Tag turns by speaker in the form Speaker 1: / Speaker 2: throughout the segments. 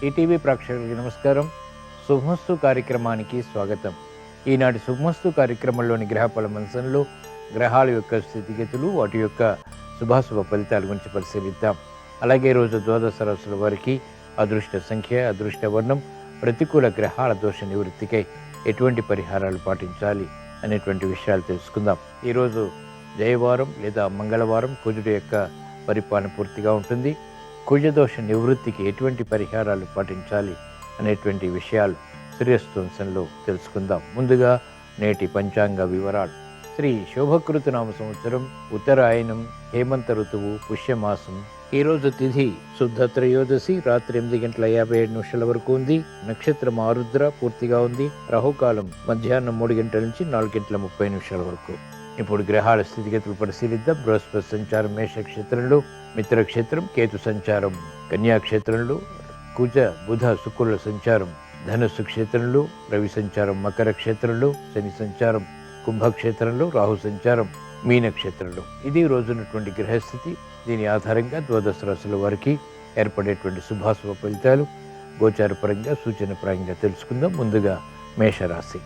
Speaker 1: ETV ప్రేక్షకులకి నమస్కారం. శుభమస్తు కార్యక్రమానికి స్వాగతం. ఈనాటి శుభమస్తు కార్యక్రమంలోని గ్రహ ఫలమంశంలో గ్రహాల యొక్క స్థితిగతులు, వాటి యొక్క శుభాశుభ ఫలితాల గురించి పరిశీలిద్దాం. అలాగే రోజు ద్వాదశ రాశుల వారికి అదృష్ట సంఖ్య, అదృష్ట వర్ణం, ప్రతికూల గ్రహాల దోష నివృత్తికై ఎటువంటి పరిహారాలు పాటించాలి అనేటువంటి విషయాలు తెలుసుకుందాం. ఈరోజు జయవారం లేదా మంగళవారం, కుజుడు యొక్క పరిపాలన పూర్తిగా ఉంటుంది. కుజదోష నివృత్తికి ఎటువంటి పరిహారాలు పాటించాలి అనేటువంటి విషయాలు శ్రేయస్వంశంలో తెలుసుకుందాం. ముందుగా నేటి పంచాంగ వివరాలు. శ్రీ శోభకృతనామ సంవత్సరం, ఉత్తరాయణం, హేమంత ఋతువు, పుష్యమాసం. ఈరోజు తిథి శుద్ధ త్రయోదశి, రాత్రి 8:57 వరకు ఉంది. నక్షత్రం ఆరుద్ర పూర్తిగా ఉంది. రాహుకాలం మధ్యాహ్నం 3 గంటల నుంచి 4:30 వరకు. ఇప్పుడు గ్రహాల స్థితిగతులు పరిశీలిద్దాం. బృహస్పతి సంచారం మేషక్షేత్రంలో, మిత్రక్షేత్రం కేతు సంచారం కన్యాక్షేత్రంలో, కుజ బుధ శుక్రుల సంచారం ధనుస్సు క్షేత్రంలో, రవి సంచారం మకర క్షేత్రంలో, శని సంచారం కుంభక్షేత్రంలో, రాహు సంచారం మీనక్షేత్రంలో. ఇది రోజున్నటువంటి గ్రహస్థితి. దీని ఆధారంగా ద్వాదశ రాశుల వారికి ఏర్పడేటువంటి శుభాశుభ ఫలితాలు గోచారపరంగా, సూచనపరంగా తెలుసుకుందాం. ముందుగా మేషరాశి.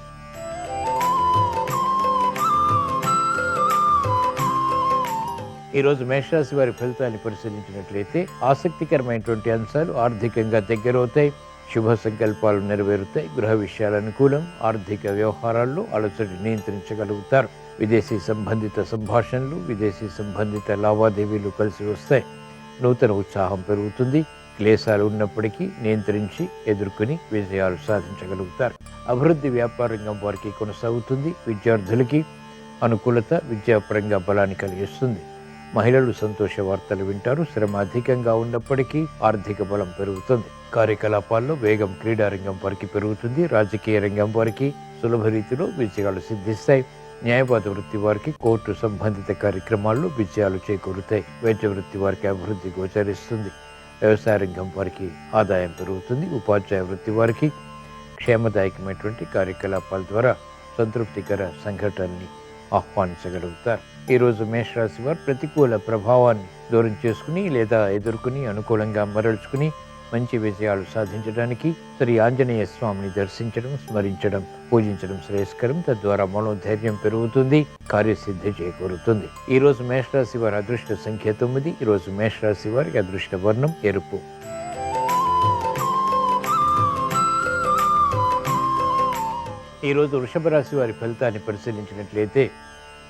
Speaker 1: ఈరోజు మేషరాశి వారి ఫలితాన్ని పరిశీలించినట్లయితే ఆసక్తికరమైనటువంటి అంశాలు ఆర్థికంగా దగ్గరవుతాయి. శుభ సంకల్పాలు నెరవేరుతాయి. గృహ విషయాలు అనుకూలం. ఆర్థిక వ్యవహారాల్లో అలసటి నియంత్రించగలుగుతారు. విదేశీ సంబంధిత సంభాషణలు, విదేశీ సంబంధిత లావాదేవీలు కలిసి వస్తాయి. నూతన ఉత్సాహం పెరుగుతుంది. క్లేశాలు ఉన్నప్పటికీ నియంత్రించి ఎదుర్కొని విజయాలు సాధించగలుగుతారు. అభివృద్ధి వ్యాపార రంగం వారికి కొనసాగుతుంది. విద్యార్థులకి అనుకూలత విద్యాపరంగా బలాన్ని కలిగిస్తుంది. మహిళలు సంతోష వార్తలు వింటారు. శ్రమ అధికంగా ఉన్నప్పటికీ ఆర్థిక బలం పెరుగుతుంది. కార్యకలాపాల్లో వేగం క్రీడారంగం వారికి పెరుగుతుంది. రాజకీయ రంగం వారికి సులభ రీతిలో విజయాలు సిద్ధిస్తాయి. న్యాయవాద వృత్తి వారికి కోర్టు సంబంధిత కార్యక్రమాల్లో విజయాలు చేకూరుతాయి. వైద్య వృత్తి వారికి అభివృద్ధి గోచరిస్తుంది. వ్యవసాయ రంగం వారికి ఆదాయం పెరుగుతుంది. ఉపాధ్యాయ వృత్తి వారికి క్షేమదాయకమైనటువంటి కార్యకలాపాల ద్వారా సంతృప్తికర సంఘటనల్ని ఆహ్వానించగలుగుతారు. ఈరోజు మేషరాశి వారు ప్రతికూల ప్రభావాన్ని దూరం చేసుకుని లేదా ఎదుర్కొని అనుకూలంగా మరల్చుకుని మంచి విజయాలు సాధించడానికి శ్రీ ఆంజనేయ స్వామిని దర్శించడం, స్మరించడం, పూజించడం శ్రేయస్కరం. తద్వారా మనోధైర్యం పెరుగుతుంది, కార్యసిద్ధి చేకూరుతుంది. ఈరోజు మేషరాశి వారి అదృష్ట సంఖ్య 9. ఈరోజు మేషరాశి వారికి అదృష్ట వర్ణం ఎరుపు. ఈరోజు వృషభ రాశి వారి ఫలితాన్ని పరిశీలించినట్లయితే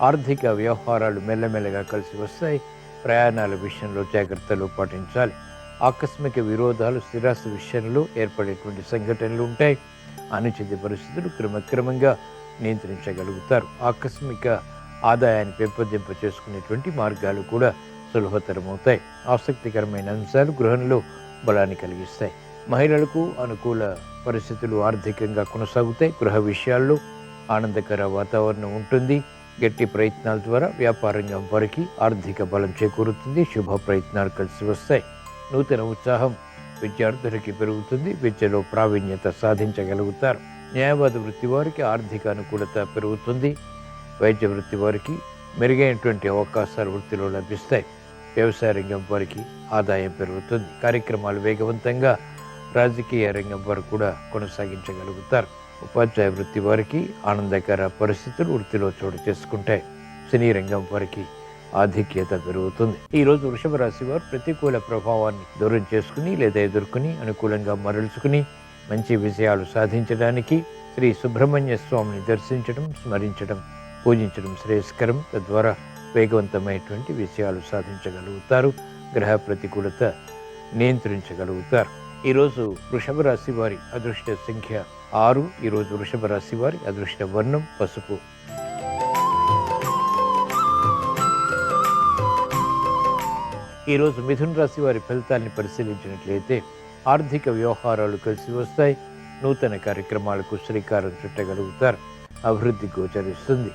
Speaker 1: ఆర్థిక వ్యవహారాలు మెల్లమెల్లగా కలిసి వస్తాయి. ప్రయాణాల విషయంలో జాగ్రత్తలు పాటించాలి. ఆకస్మిక విరోధాలు, స్థిరాస్తి విషయంలో ఏర్పడేటువంటి సంఘటనలు ఉంటాయి. అనుచిత పరిస్థితులు క్రమక్రమంగా నియంత్రించగలుగుతారు. ఆకస్మిక ఆదాయాన్ని పెంపొందింప చేసుకునేటువంటి మార్గాలు కూడా సులభతరమవుతాయి. ఆసక్తికరమైన అంశాలు గృహంలో బలాన్ని కలిగిస్తాయి. మహిళలకు అనుకూల పరిస్థితులు ఆర్థికంగా కొనసాగుతాయి. గృహ విషయాల్లో ఆనందకర వాతావరణం ఉంటుంది. గట్టి ప్రయత్నాల ద్వారా వ్యాపారంగం వారికి ఆర్థిక బలం చేకూరుతుంది. శుభ ప్రయత్నాలు కలిసి వస్తాయి. నూతన ఉత్సాహం విద్యార్థులకి పెరుగుతుంది. విద్యలో ప్రావీణ్యత సాధించగలుగుతారు. న్యాయవాద వృత్తి వారికి ఆర్థిక అనుకూలత పెరుగుతుంది. వైద్య వృత్తి వారికి మెరుగైనటువంటి అవకాశాలు వృత్తిలో లభిస్తాయి. వ్యవసాయ రంగం వారికి ఆదాయం పెరుగుతుంది. కార్యక్రమాలు వేగవంతంగా రాజకీయ రంగం వారు కూడా కొనసాగించగలుగుతారు. ఉపాధ్యాయ వృత్తి వారికి ఆనందకర పరిస్థితులు వృత్తిలో చోటు చేసుకుంటాయి. సినీ రంగం వారికి ఆధిక్యత పెరుగుతుంది. ఈరోజు వృషభ రాశి వారు ప్రతికూల ప్రభావాన్ని దూరం చేసుకుని లేదా ఎదుర్కొని అనుకూలంగా మరల్చుకుని మంచి విజయాలు సాధించడానికి శ్రీ సుబ్రహ్మణ్య స్వామిని దర్శించడం, స్మరించడం, పూజించడం శ్రేయస్కరం. తద్వారా వేగవంతమైనటువంటి విజయాలు సాధించగలుగుతారు. గ్రహ ప్రతికూలత నియంత్రించగలుగుతారు. ఈరోజు వృషభ రాశి వారి అదృష్ట సంఖ్య 6. ఈరోజు వృషభ రాశి వారి అదృష్ట వర్ణం పసుపు. ఈరోజు మిథున రాశి వారి ఫలితాన్ని పరిశీలించినట్లయితే ఆర్థిక వ్యవహారాలు కలిసి వస్తాయి. నూతన కార్యక్రమాలకు శ్రీకారం చుట్టగలుగుతారు. అభివృద్ధి గోచరిస్తుంది.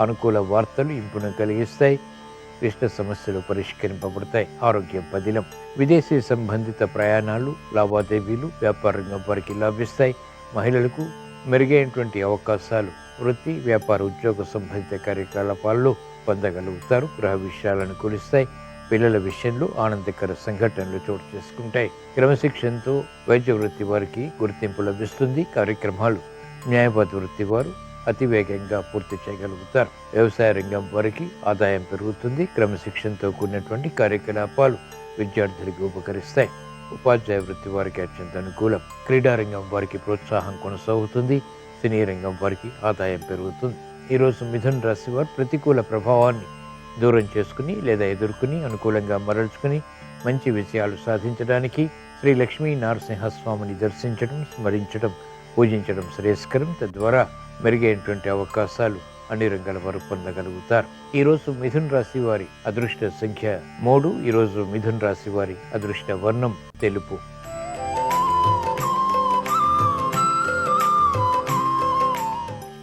Speaker 1: అనుకూల వార్తలు ఇంపును కలిగిస్తాయి. క్లిష్ట సమస్యలు పరిష్కరింపబడతాయి. ఆరోగ్యం పదిలం. విదేశీ సంబంధిత ప్రయాణాలు, లావాదేవీలు వ్యాపార రంగం వారికి లాభిస్తాయి. మహిళలకు మెరుగైనటువంటి అవకాశాలు వృత్తి, వ్యాపార, ఉద్యోగ సంబంధిత కార్యకలాపాల్లో పొందగలుగుతారు. గృహ విషయాలను కులుస్తాయి. పిల్లల విషయంలో ఆనందకర సంఘటనలు చోటు చేసుకుంటాయి. క్రమశిక్షణతో వైద్య వృత్తి వారికి గుర్తింపు లభిస్తుంది. కార్యక్రమాలు న్యాయవాద వృత్తి వారు అతివేగంగా పూర్తి చేయగలుగుతారు. వ్యవసాయ రంగం వారికి ఆదాయం పెరుగుతుంది. క్రమశిక్షణతో కూడినటువంటి కార్యకలాపాలు విద్యార్థులకు ఉపకరిస్తాయి. ఉపాధ్యాయ వృత్తి వారికి అత్యంత అనుకూలం. క్రీడారంగం వారికి ప్రోత్సాహం కొనసాగుతుంది. సినీ రంగం వారికి ఆదాయం పెరుగుతుంది. ఈరోజు మిథున రాశి వారు ప్రతికూల ప్రభావాన్ని దూరం చేసుకుని లేదా ఎదుర్కొని అనుకూలంగా మరల్చుకుని మంచి విజయాలు సాధించడానికి శ్రీ లక్ష్మీ నరసింహస్వామిని దర్శించడం, స్మరించడం, పూజించడం శ్రేయస్కరం. తద్వారా మెరుగైనటువంటి అవకాశాలు అన్ని రంగాల వారు పొందగలుగుతారు. ఈరోజు మిథున రాశి వారి అదృష్ట సంఖ్య 3. ఈరోజు మిథున రాశి వారి అదృష్ట వర్ణం తెలుపు.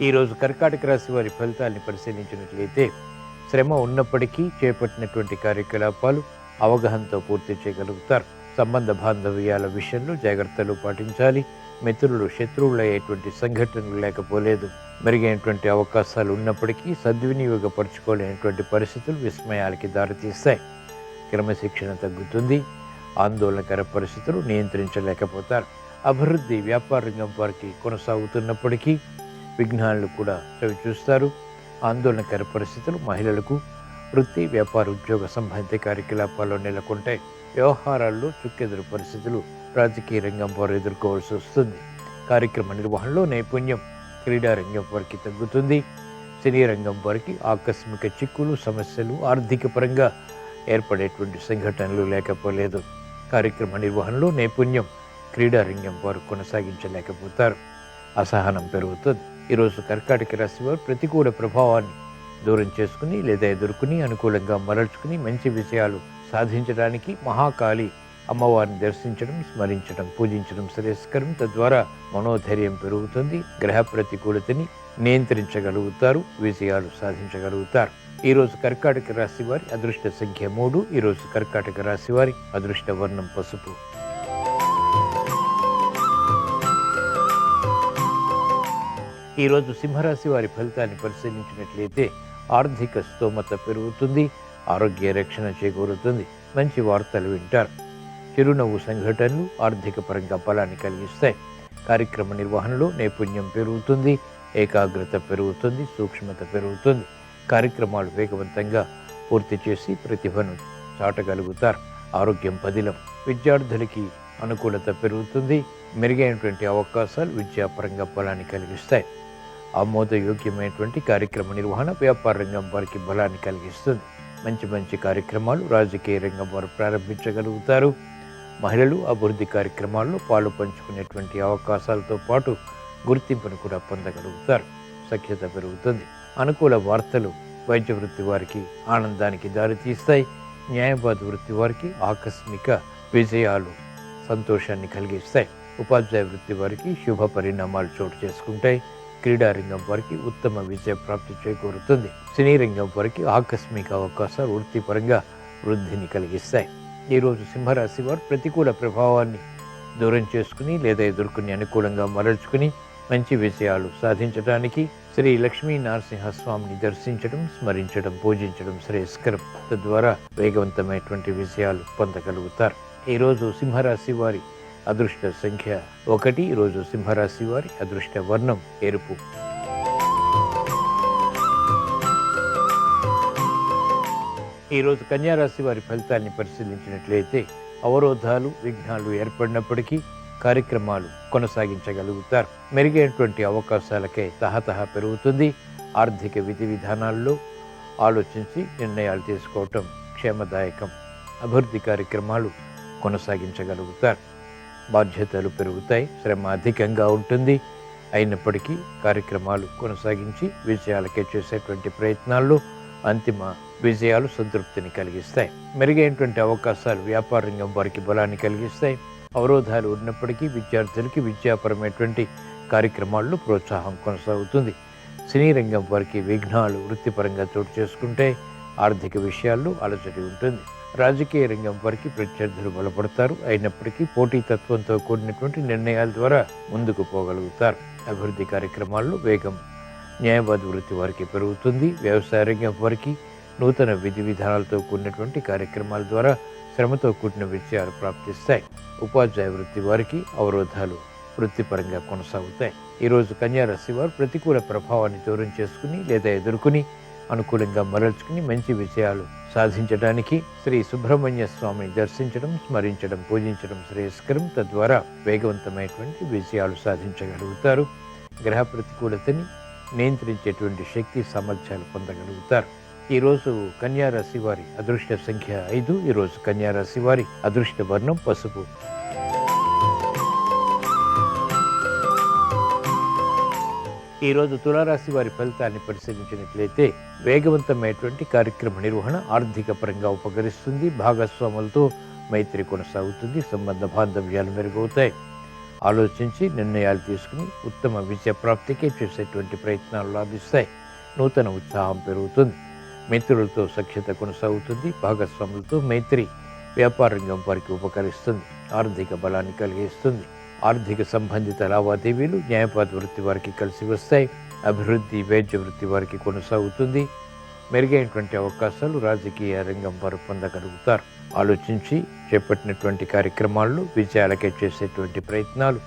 Speaker 1: ఈరోజు కర్కాటక రాశి వారి ఫలితాన్ని పరిశీలించినట్లయితే శ్రమ ఉన్నప్పటికీ చేపట్టినటువంటి కార్యకలాపాలు అవగాహనతో పూర్తి చేయగలుగుతారు. సంబంధ బాంధవ్యాల విషయంలో జాగ్రత్తలు పాటించాలి. మిత్రులు శత్రువులు అయ్యేటువంటి సంఘటనలు లేకపోలేదు. మెరుగైనటువంటి అవకాశాలు ఉన్నప్పటికీ సద్వినియోగపరచుకోలేనటువంటి పరిస్థితులు విస్మయాలకి దారితీస్తాయి. క్రమశిక్షణ తగ్గుతుంది. ఆందోళనకర పరిస్థితులు నియంత్రించలేకపోతారు. అభివృద్ధి వ్యాపార రంగం వారికి కొనసాగుతున్నప్పటికీ విఘ్నాలను కూడా చవిచూస్తారు. ఆందోళనకర పరిస్థితులు మహిళలకు వృత్తి, వ్యాపార, ఉద్యోగ సంబంధిత కార్యకలాపాల్లో నెలకొంటాయి. వ్యవహారాల్లో చుక్కెదురు పరిస్థితులు రాజకీయ రంగం వారు ఎదుర్కోవాల్సి వస్తుంది. కార్యక్రమ నిర్వహణలో నైపుణ్యం క్రీడా రంగం వారికి తగ్గుతుంది. సినీ రంగం వారికి ఆకస్మిక చిక్కులు, సమస్యలు ఆర్థిక పరంగా ఏర్పడేటువంటి సంఘటనలు లేకపోలేదు. కార్యక్రమ నిర్వహణలో నైపుణ్యం క్రీడా రంగం వారు కొనసాగించలేకపోతారు. అసహనం పెరుగుతుంది. ఈరోజు కర్కాటక రాశి వారు ప్రతికూల ప్రభావాన్ని దూరం చేసుకుని లేదా ఎదుర్కొని అనుకూలంగా మరల్చుకుని మంచి విషయాలు సాధించడానికి మహాకాళి అమ్మవారిని దర్శించడం, స్మరించడం, పూజించడం శ్రేయస్కరం. తద్వారా మనోధైర్యం పెరుగుతుంది. గ్రహ ప్రతికూలతని నియంత్రించగలుగుతారు. విజయాలు సాధించగలుగుతారు. ఈరోజు కర్కాటక రాశి వారి అదృష్ట సంఖ్య 3. ఈరోజు కర్కాటక రాశి వారి అదృష్ట వర్ణం పసుపు. ఈరోజు సింహరాశి వారి ఫలితాన్ని పరిశీలించినట్లయితే ఆర్థిక స్తోమత పెరుగుతుంది. ఆరోగ్య రక్షణ చేకూరుతుంది. మంచి వార్తలు వింటారు. చిరునవ్వు సంఘటనలు ఆర్థిక పరంగా బలాన్ని కలిగిస్తాయి. కార్యక్రమ నిర్వహణలో నైపుణ్యం పెరుగుతుంది. ఏకాగ్రత పెరుగుతుంది. సూక్ష్మత పెరుగుతుంది. కార్యక్రమాలు వేగవంతంగా పూర్తి చేసి ప్రతిభను చాటగలుగుతారు. ఆరోగ్యం పదిలం. విద్యార్థులకి అనుకూలత పెరుగుతుంది. మెరుగైనటువంటి అవకాశాలు విద్యాపరంగా బలాన్ని కలిగిస్తాయి. ఆమోదయోగ్యమైనటువంటి కార్యక్రమ నిర్వహణ వ్యాపార రంగం వారికి బలాన్ని కలిగిస్తుంది. మంచి కార్యక్రమాలు రాజకీయ రంగం వారు ప్రారంభించగలుగుతారు. మహిళలు అభివృద్ధి కార్యక్రమాల్లో పాలు పంచుకునేటువంటి అవకాశాలతో పాటు గుర్తింపును కూడా పొందగలుగుతారు. సఖ్యత పెరుగుతుంది. అనుకూల వార్తలు వైద్య వృత్తి వారికి ఆనందానికి దారితీస్తాయి. న్యాయవాద వృత్తి వారికి ఆకస్మిక విజయాలు సంతోషాన్ని కలిగిస్తాయి. ఉపాధ్యాయ వృత్తి వారికి శుభ పరిణామాలు చోటు చేసుకుంటాయి. క్రీడారంగం వారికి ఉత్తమ విజయ ప్రాప్తి చేకూరుతుంది. సినీ రంగం వారికి ఆకస్మిక అవకాశాలు వృత్తిపరంగా వృద్ధిని కలిగిస్తాయి. ఈరోజు సింహరాశి వారు ప్రతికూల ప్రభావాన్ని దూరం చేసుకుని లేదా ఎదుర్కొని అనుకూలంగా మరల్చుకుని మంచి విజయాలు సాధించడానికి శ్రీ లక్ష్మీ నరసింహస్వామిని దర్శించడం, స్మరించడం, పూజించడం శ్రేయస్కరం. తద్వారా వేగవంతమైనటువంటి విజయాలు పొందగలుగుతారు. ఈరోజు సింహరాశి వారి అదృష్ట సంఖ్య 1. ఈరోజు సింహరాశి వారి అదృష్ట వర్ణం ఎరుపు. ఈరోజు కన్యారాశి వారి ఫలితాన్ని పరిశీలించినట్లయితే అవరోధాలు, విఘ్నాలు ఏర్పడినప్పటికీ కార్యక్రమాలు కొనసాగించగలుగుతారు. మెరుగైనటువంటి అవకాశాలకై తహతహ పెరుగుతుంది. ఆర్థిక విధి విధానాల్లో ఆలోచించి నిర్ణయాలు తీసుకోవటం క్షేమదాయకం. అభివృద్ధి కార్యక్రమాలు కొనసాగించగలుగుతారు. బాధ్యతలు పెరుగుతాయి. శ్రమ అధికంగా ఉంటుంది. అయినప్పటికీ కార్యక్రమాలు కొనసాగించి విజయాలకే చేసేటువంటి ప్రయత్నాల్లో అంతిమ విజయాలు సంతృప్తిని కలిగిస్తాయి. మెరుగైనటువంటి అవకాశాలు వ్యాపార రంగం వారికి బలాన్ని కలిగిస్తాయి. అవరోధాలు ఉన్నప్పటికీ విద్యార్థులకి విద్యాపరమైనటువంటి కార్యక్రమాల్లో ప్రోత్సాహం కొనసాగుతుంది. సినీ రంగం వారికి విఘ్నాలు వృత్తిపరంగా చోటు చేసుకుంటే ఆర్థిక విషయాల్లో అలజడి ఉంటుంది. రాజకీయ రంగం వారికి ప్రత్యర్థులు బలపడతారు. అయినప్పటికీ పోటీతత్వంతో కూడినటువంటి నిర్ణయాల ద్వారా ముందుకు పోగలుగుతారు. అభివృద్ధి కార్యక్రమాల్లో వేగం న్యాయవాద వృత్తి వారికి పెరుగుతుంది. వ్యవసాయ రంగం వారికి నూతన విధి విధానాలతో కూడినటువంటి కార్యక్రమాల ద్వారా శ్రమతో కూడిన విజయాలు ప్రాప్తిస్తాయి. ఉపాధ్యాయ వృత్తి వారికి అవరోధాలు వృత్తిపరంగా కొనసాగుతాయి. ఈరోజు కన్యా రాశి వారు ప్రతికూల ప్రభావాన్ని దూరం చేసుకుని లేదా ఎదుర్కొని అనుకూలంగా మరల్చుకుని మంచి విజయాలు సాధించడానికి శ్రీ సుబ్రహ్మణ్య స్వామిని దర్శించడం, స్మరించడం, పూజించడం శ్రేయస్కరం. తద్వారా వేగవంతమైనటువంటి విజయాలు సాధించగలుగుతారు. గ్రహ ప్రతికూలతని నియంత్రించేటువంటి శక్తి సామర్థ్యాలు పొందగలుగుతారు. ఈరోజు కన్యా రాశి వారి అదృష్ట సంఖ్య 5. ఈరోజు కన్యా రాశి వారి అదృష్ట వర్ణం పసుపు. ఈరోజు తులారాశి వారి ఫలితాన్ని పరిశీలించినట్లయితే వేగవంతమైనటువంటి కార్యక్రమ నిర్వహణ ఆర్థిక పరంగా ఉపకరిస్తుంది. భాగస్వాములతో మైత్రి కొనసాగుతుంది. సంబంధ బాంధవ్యాలు మెరుగవుతాయి. ఆలోచించి నిర్ణయాలు తీసుకుని ఉత్తమ విజయ ప్రాప్తికి చేసేటువంటి ప్రయత్నాలు లాభిస్తాయి. నూతన ఉత్సాహం పెరుగుతుంది. మిత్రులతో సఖ్యత కొనసాగుతుంది. భాగస్వాములతో మైత్రి వ్యాపార రంగం వారికి ఉపకరిస్తుంది. ఆర్థిక బలాన్ని కలిగిస్తుంది. ఆర్థిక సంబంధిత లావాదేవీలు న్యాయవాద వృత్తి వారికి కలిసి వస్తాయి. అభివృద్ధి వైద్య వృత్తి వారికి కొనసాగుతుంది. మెరుగైనటువంటి అవకాశాలు రాజకీయ రంగం వారు పొందగలుగుతారు. ఆలోచించి చేపట్టినటువంటి కార్యక్రమాల్లో విజయాలకే చేసేటువంటి ప్రయత్నాలు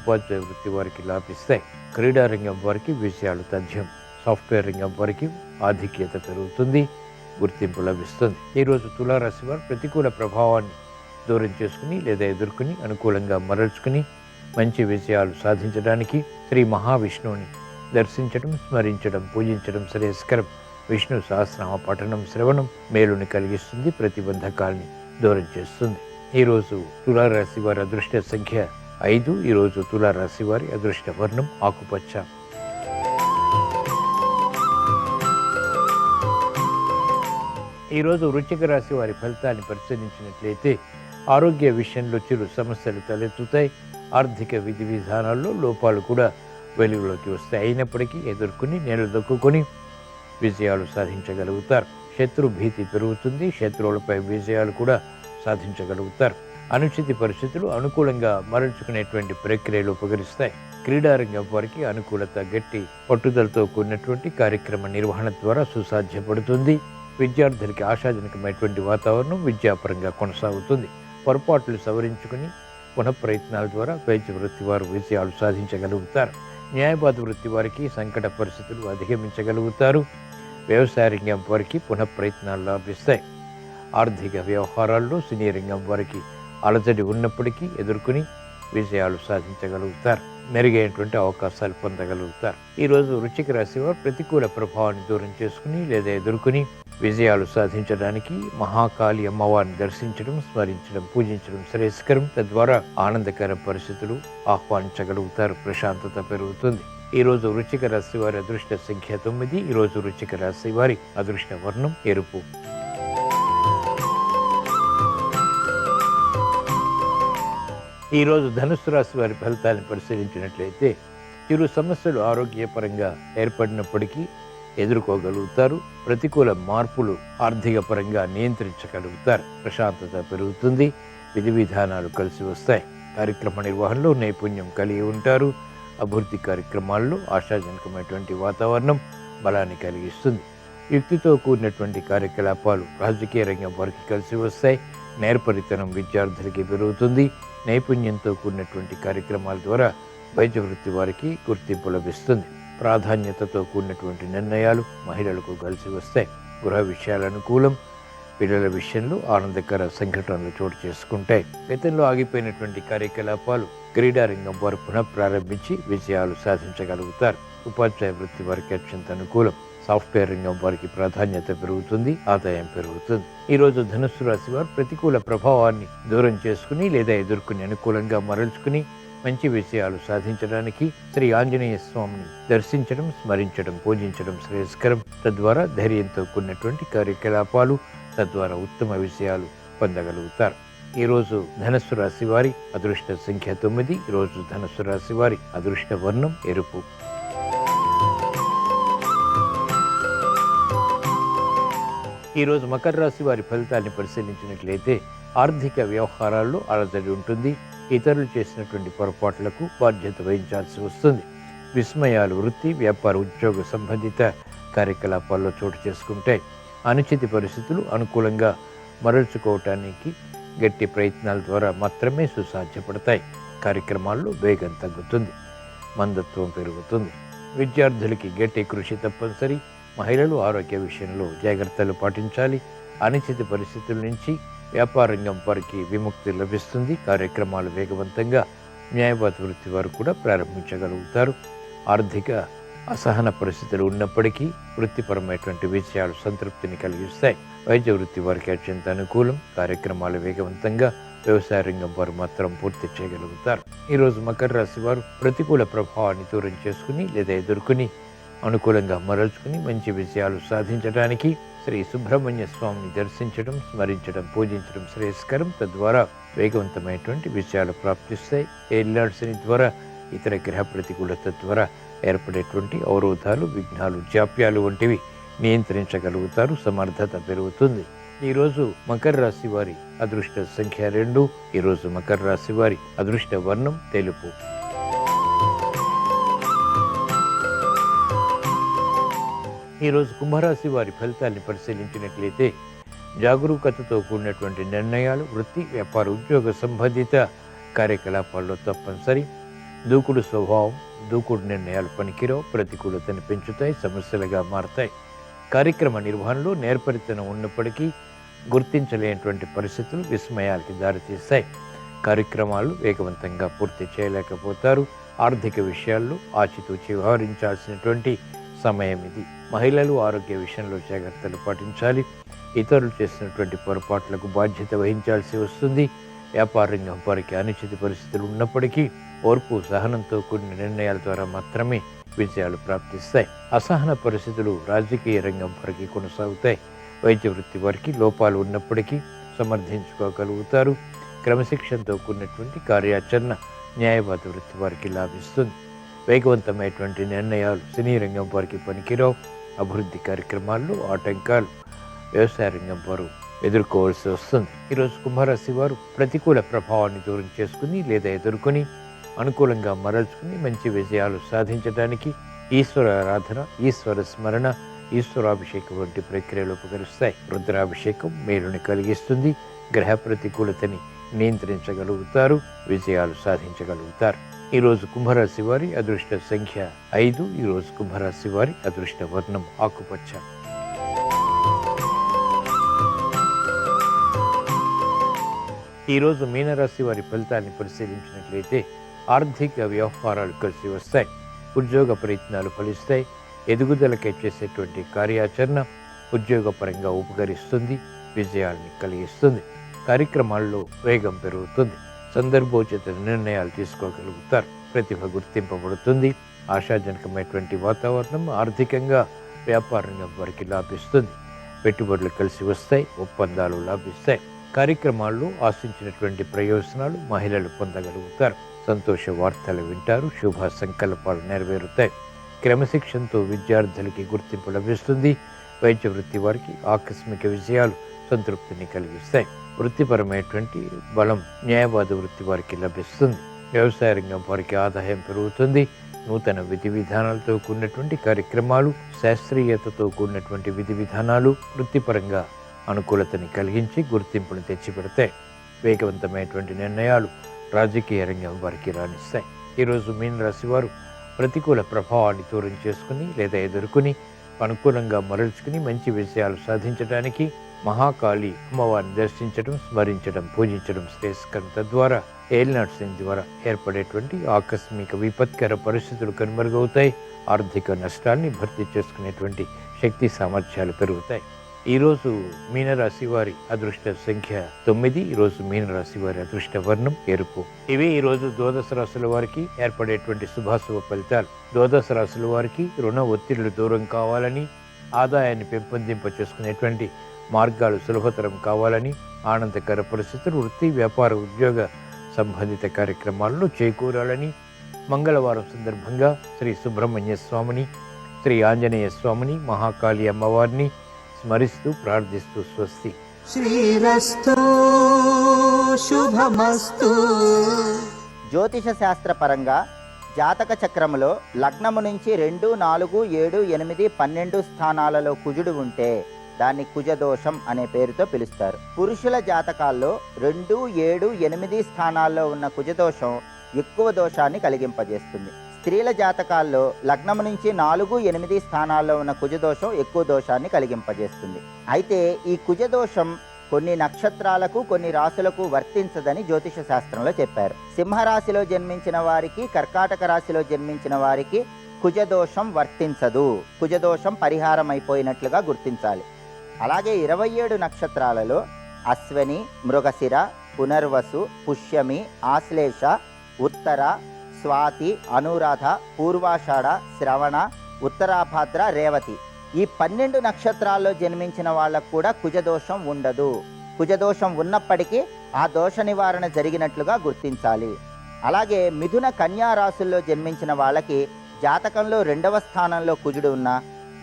Speaker 1: ఉపాధ్యాయ వృత్తి వారికి లాభిస్తాయి. క్రీడా రంగం వారికి విజయాలు తథ్యం. సాఫ్ట్వేర్ రంగం వారికి ఆధిక్యత పెరుగుతుంది. గుర్తింపు లభిస్తుంది. ఈరోజు తులారాశి వారు ప్రతికూల ప్రభావాన్ని దూరం చేసుకుని లేదా ఎదుర్కొని అనుకూలంగా మరల్చుకుని మంచి విజయాలు సాధించడానికి శ్రీ మహావిష్ణువుని దర్శించడం, స్మరించడం, పూజించడం శ్రేయస్కరం. విష్ణు సహస్రనామ పఠనం శ్రవణం మేలుని కలిగిస్తుంది. ప్రతిబంధకాల్ని దూరం చేస్తుంది. ఈరోజు తులారాశి వారి అదృష్ట సంఖ్య 5. ఈరోజు తులారాశి వారి అదృష్ట వర్ణం ఆకుపచ్చ. ఈరోజు వృశ్చిక రాశి వారి ఫలితాన్ని పరిశీలించినట్లయితే ఆరోగ్య విషయంలో చిరు సమస్యలు తలెత్తుతాయి. ఆర్థిక విధి విధానాల్లో లోపాలు కూడా వెలుగులోకి వస్తాయి. అయినప్పటికీ ఎదుర్కొని నిలదొక్కుని విజయాలు సాధించగలుగుతారు. శత్రు భీతి పెరుగుతుంది. శత్రువులపై విజయాలు కూడా సాధించగలుగుతారు. అనుచిత పరిస్థితులు అనుకూలంగా మరల్చుకునేటువంటి ప్రక్రియలు ఉపకరిస్తాయి. క్రీడారంగం వారికి అనుకూలత గట్టి పట్టుదలతో కూడినటువంటి కార్యక్రమ నిర్వహణ ద్వారా సుసాధ్యపడుతుంది. విద్యార్థులకి ఆశాజనకమైనటువంటి వాతావరణం విద్యాపరంగా కొనసాగుతుంది. పొరపాట్లు సవరించుకుని పునఃప్రయత్నాల ద్వారా వైద్య వృత్తి వారు విజయాలు సాధించగలుగుతారు. న్యాయవాద వృత్తి వారికి సంకట పరిస్థితులు అధిగమించగలుగుతారు. వ్యవసాయ రంగం వారికి పునఃప్రయత్నాలు లాభిస్తాయి. ఆర్థిక వ్యవహారాల్లో సినీ రంగం వారికి అలజడి ఉన్నప్పటికీ ఎదుర్కొని విజయాలు సాధించగలుగుతారు. మెరుగైనటువంటి అవకాశాలు పొందగలుగుతారు. ఈరోజు వృశ్చిక రాశి వారు ప్రతికూల ప్రభావాన్ని దూరం చేసుకుని లేదా ఎదుర్కొని విజయాలు సాధించడానికి మహాకాళి అమ్మవారిని దర్శించడం, స్మరించడం, పూజించడం శ్రేయస్కరం. తద్వారా ఆనందకర పరిస్థితులు ఆహ్వానించగలుగుతారు. ప్రశాంతత పెరుగుతుంది. ఈరోజు వృశ్చిక రాశి వారి అదృష్ట సంఖ్య 9. ఈరోజు వృశ్చిక రాశి వారి అదృష్ట వర్ణం ఎరుపు. ఈరోజు ధనుస్సు రాశి వారి ఫలితాలను పరిశీలించినట్లయితే చిరు సమస్యలు ఆరోగ్యపరంగా ఏర్పడినప్పటికీ ఎదుర్కోగలుగుతారు. ప్రతికూల మార్పులు ఆర్థిక పరంగా నియంత్రించగలుగుతారు. ప్రశాంతత పెరుగుతుంది. విధి విధానాలు కలిసి వస్తాయి. కార్యక్రమ నిర్వహణలో నైపుణ్యం కలిగి ఉంటారు. అభివృద్ధి కార్యక్రమాల్లో ఆశాజనకమైనటువంటి వాతావరణం బలాన్ని కలిగిస్తుంది. యుక్తితో కూడినటువంటి కార్యకలాపాలు రాజకీయ రంగం వారికి కలిసి వస్తాయి. నేర్పరితనం విద్యార్థులకి పెరుగుతుంది. నైపుణ్యంతో కూడినటువంటి కార్యక్రమాల ద్వారా వైద్య వృత్తి వారికి గుర్తింపు లభిస్తుంది. ప్రాధాన్యతతో కూడినటువంటి నిర్ణయాలు మహిళలకు కలిసి వస్తాయి. గృహ విషయాల అనుకూలం. పిల్లల విషయంలో ఆనందకర సంఘటనలు చోటు చేసుకుంటాయి. గతంలో ఆగిపోయినటువంటి కార్యకలాపాలు క్రీడారంగం వారు పునఃప్రారంభించి విజయాలు సాధించగలుగుతారు. ఉపాధ్యాయ వృత్తి వారికి అత్యంత అనుకూలం. సాఫ్ట్వేర్ రంగం వారికి ప్రాధాన్యత పెరుగుతుంది. ఆదాయం పెరుగుతుంది. ఈరోజు ధనుస్సు రాశి వారు ప్రతికూల ప్రభావాన్ని దూరం చేసుకుని లేదా ఎదుర్కొని అనుకూలంగా మరల్చుకుని మంచి విజయాలు సాధించడానికి శ్రీ ఆంజనేయ స్వామిని దర్శించడం, స్మరించడం, పూజించడం శ్రేయస్కరం. తద్వారా ధైర్యంతో కూడినటువంటి కార్యకలాపాలు తద్వారా ఉత్తమ విజయాలు పొందగలుగుతారు. ఈరోజు ధనుస్సు రాశి వారి అదృష్ట సంఖ్య 9. ఈరోజు ధనుస్సు రాశి వారి అదృష్ట వర్ణం ఎరుపు. ఈరోజు మకర రాశి వారి ఫలితాన్ని పరిశీలించినట్లయితే ఆర్థిక వ్యవహారాల్లో అలజడి ఉంటుంది. ఇతరులు చేసినటువంటి పొరపాట్లకు బాధ్యత వహించాల్సి వస్తుంది. విస్మయాలు వృత్తి, వ్యాపార, ఉద్యోగ సంబంధిత కార్యకలాపాల్లో చోటు చేసుకుంటాయి. అనుచిత పరిస్థితులు అనుకూలంగా మరల్చుకోవటానికి గట్టి ప్రయత్నాల ద్వారా మాత్రమే సుసాధ్యపడతాయి. కార్యక్రమాల్లో వేగం తగ్గుతుంది, మందత్వం పెరుగుతుంది. విద్యార్థులకి గట్టి కృషి తప్పనిసరి. మహిళలు ఆరోగ్య విషయంలో జాగ్రత్తలు పాటించాలి. అనుచిత పరిస్థితుల నుంచి వ్యాపార రంగం వారికి విముక్తి లభిస్తుంది. కార్యక్రమాలు వేగవంతంగా న్యాయవాద వృత్తి వారు కూడా ప్రారంభించగలుగుతారు. ఆర్థిక అసహన పరిస్థితులు ఉన్నప్పటికీ వృత్తిపరమైనటువంటి విషయాలు సంతృప్తిని కలిగిస్తాయి. వైద్య వృత్తి వారికి అత్యంత అనుకూలం. కార్యక్రమాలు వేగవంతంగా వ్యవసాయ రంగం వారు మాత్రం పూర్తి చేయగలుగుతారు. ఈరోజు మకర రాశి వారు ప్రతికూల ప్రభావాన్ని దూరం చేసుకుని లేదా ఎదుర్కొని అనుకూలంగా మరల్చుకుని మంచి విజయాలు సాధించడానికి శ్రీ సుబ్రహ్మణ్య స్వామిని దర్శించడం, స్మరించడం, పూజించడం శ్రేయస్కరం. తద్వారా వేగవంతమైనటువంటి విజయాలు ప్రాప్తిస్తాయి. ఏలినాడ్సిని ద్వారా, ఇతర గ్రహ ప్రతికూలత ద్వారా ఏర్పడేటువంటి అవరోధాలు, విఘ్నాలు, జాప్యాలు వంటివి నియంత్రించగలుగుతారు. సమర్థత పెరుగుతుంది. ఈరోజు మకర రాశి వారి అదృష్ట సంఖ్య 2. ఈరోజు మకర రాశి వారి అదృష్ట వర్ణం తెలుపు. ఈరోజు కుంభరాశి వారి ఫలితాన్ని పరిశీలించినట్లయితే జాగరూకతతో కూడినటువంటి నిర్ణయాలు వృత్తి, వ్యాపార, ఉద్యోగ సంబంధిత కార్యకలాపాల్లో తప్పనిసరి. దూకుడు స్వభావం, దూకుడు నిర్ణయాలు పనికిరావు, ప్రతికూలతను పెంచుతాయి, సమస్యలుగా మారతాయి. కార్యక్రమ నిర్వహణలో నేర్పరితనం ఉన్నప్పటికీ గుర్తించలేనటువంటి పరిస్థితులు విస్మయాలకి దారితీస్తాయి. కార్యక్రమాలు వేగవంతంగా పూర్తి చేయలేకపోతారు. ఆర్థిక విషయాల్లో ఆచితూచి వ్యవహరించాల్సినటువంటి సమయం ఇది. మహిళలు ఆరోగ్య విషయంలో జాగ్రత్తలు పాటించాలి. ఇతరులు చేసినటువంటి పొరపాట్లకు బాధ్యత వహించాల్సి వస్తుంది. వ్యాపార రంగం వారికి అనుచిత పరిస్థితులు ఉన్నప్పటికీ ఓర్పు, సహనంతో కూడిన నిర్ణయాల ద్వారా మాత్రమే విజయాలు ప్రాప్తిస్తాయి. అసహన పరిస్థితులు రాజకీయ రంగం వారికి కొనసాగుతాయి. వైద్య వృత్తి వారికి లోపాలు ఉన్నప్పటికీ సమర్థించుకోగలుగుతారు. క్రమశిక్షణతో కూడినటువంటి కార్యాచరణ న్యాయవాద వృత్తి వారికి లాభిస్తుంది. వేగవంతమైనటువంటి నిర్ణయాలు సినీ రంగం వారికి పనికిరావు. అభివృద్ధి కార్యక్రమాల్లో ఆటంకాలు వ్యవసాయ రంగం వారు ఎదుర్కోవాల్సి వస్తుంది. ఈరోజు కుంభరాశి వారు ప్రతికూల ప్రభావాన్ని దూరం చేసుకుని లేదా ఎదుర్కొని అనుకూలంగా మరల్చుకుని మంచి విజయాలు సాధించడానికి ఈశ్వర ఆరాధన, ఈశ్వర స్మరణ, ఈశ్వరాభిషేకం వంటి ప్రక్రియలు ఉపకరిస్తాయి. రుద్రాభిషేకం మేలుని కలిగిస్తుంది. గ్రహ ప్రతికూలతని నియంత్రించగలుగుతారు, విజయాలు సాధించగలుగుతారు. ఈరోజు కుంభరాశి వారి అదృష్ట సంఖ్య 5. ఈరోజు కుంభరాశి వారి అదృష్ట వర్ణం ఆకుపచ్చ. ఈరోజు మీనరాశి వారి ఫలితాన్ని పరిశీలించినట్లయితే ఆర్థిక వ్యవహారాలు కలిసి వస్తాయి. ఉద్యోగ ప్రయత్నాలు ఫలిస్తాయి. ఎదుగుదలకై చేసేటువంటి కార్యాచరణ ఉద్యోగపరంగా ఉపకరిస్తుంది, విజయాల్ని కలిగిస్తుంది. కార్యక్రమాల్లో వేగం పెరుగుతుంది. సందర్భోచిత నిర్ణయాలు తీసుకోగలుగుతారు. ప్రతిభ గుర్తింపబడుతుంది. ఆశాజనకమైనటువంటి వాతావరణం ఆర్థికంగా వ్యాపార రంగం వారికి లాభిస్తుంది. పెట్టుబడులు కలిసి వస్తాయి, ఒప్పందాలు లాభిస్తాయి. కార్యక్రమాల్లో ఆశించినటువంటి ప్రయోజనాలు మహిళలు పొందగలుగుతారు. సంతోష వార్తలు వింటారు. శుభ సంకల్పాలు నెరవేరుతాయి. క్రమశిక్షణతో విద్యార్థులకి గుర్తింపు లభిస్తుంది. వైద్య వృత్తి వారికి ఆకస్మిక విజయాలు సంతృప్తిని కలిగిస్తాయి. వృత్తిపరమైనటువంటి బలం న్యాయవాద వృత్తి వారికి లభిస్తుంది. వ్యవసాయ రంగం వారికి ఆదాయం పెరుగుతుంది. నూతన విధి విధానాలతో కూడినటువంటి కార్యక్రమాలు, శాస్త్రీయతతో కూడినటువంటి విధి విధానాలు వృత్తిపరంగా అనుకూలతని కలిగించి గుర్తింపును తెచ్చిపెడతాయి. వేగవంతమైనటువంటి నిర్ణయాలు రాజకీయ రంగం వారికి రాణిస్తాయి. ఈరోజు మీనరాశి వారు ప్రతికూల ప్రభావాన్ని దూరం చేసుకుని లేదా ఎదుర్కొని అనుకూలంగా మరల్చుకుని మంచి విజయాలు సాధించడానికి మహాకాళి అమ్మవారిని దర్శించడం, స్మరించడం, పూజించడం శ్రేయస్కరం. తద్వారా ఏలినాడ్సిని ద్వారా ఏర్పడేటువంటి ఆకస్మిక విపత్కర పరిస్థితులు కనుమరుగవుతాయి. ఆర్థిక నష్టాన్ని భర్తీ చేసుకునేటువంటి శక్తి సామర్థ్యాలు పెరుగుతాయి. ఈరోజు మీనరాశి వారి అదృష్ట సంఖ్య 9. ఈరోజు మీనరాశి వారి అదృష్ట వర్ణం ఎరుపు. ఇవి ఈరోజు ద్వాదశ రాశుల వారికి ఏర్పడేటువంటి శుభాశుభ ఫలితాలు. ద్వాదశ రాశుల వారికి రుణ ఒత్తిళ్లు దూరం కావాలని, ఆదాయాన్ని పెంపొందింప చేసుకునేటువంటి మార్గాలు సులభతరం కావాలని, ఆనందకర పరిస్థితులు వృత్తి, వ్యాపార, ఉద్యోగ సంబంధిత కార్యక్రమాల్లో చేకూరాలని మంగళవారం సందర్భంగా శ్రీ సుబ్రహ్మణ్య స్వామిని, శ్రీ ఆంజనేయ స్వామిని, మహాకాళి అమ్మవారిని స్మరిస్తూ ప్రార్థిస్తూ స్వస్తి.
Speaker 2: శ్రీరస్తు శుభమస్తు.
Speaker 3: జ్యోతిష శాస్త్ర పరంగా జాతక చక్రములో లగ్నము నుంచి 2, 4, 7, 8, 12 స్థానాలలో కుజుడు ఉంటే దాన్ని కుజదోషం అనే పేరుతో పిలుస్తారు. పురుషుల జాతకాల్లో 2, 7, 8 స్థానాల్లో ఉన్న కుజదోషం ఎక్కువ దోషాన్ని కలిగింపజేస్తుంది. స్త్రీల జాతకాల్లో లగ్నం నుంచి 4, 8 స్థానాల్లో ఉన్న కుజదోషం ఎక్కువ దోషాన్ని కలిగింపజేస్తుంది. అయితే ఈ కుజదోషం కొన్ని నక్షత్రాలకు, కొన్ని రాశులకు వర్తించదని జ్యోతిష శాస్త్రంలో చెప్పారు. సింహరాశిలో జన్మించిన వారికి, కర్కాటక రాశిలో జన్మించిన వారికి కుజదోషం వర్తించదు. కుజదోషం పరిహారం అయిపోయినట్లుగా గుర్తించాలి. అలాగే 27 నక్షత్రాలలో అశ్వని, మృగశిర, పునర్వసు, పుష్యమి, ఆశ్లేష, ఉత్తర, స్వాతి, అనురాధ, పూర్వాషాఢ, శ్రవణ, ఉత్తరాభాద్ర, రేవతి ఈ 12 నక్షత్రాల్లో జన్మించిన వాళ్ళకు కూడా కుజదోషం ఉండదు. కుజదోషం ఉన్నప్పటికీ ఆ దోష నివారణ జరిగినట్లుగా గుర్తించాలి. అలాగే మిథున, కన్యా రాశుల్లో జన్మించిన వాళ్ళకి జాతకంలో 2వ స్థానంలో కుజుడు ఉన్నా,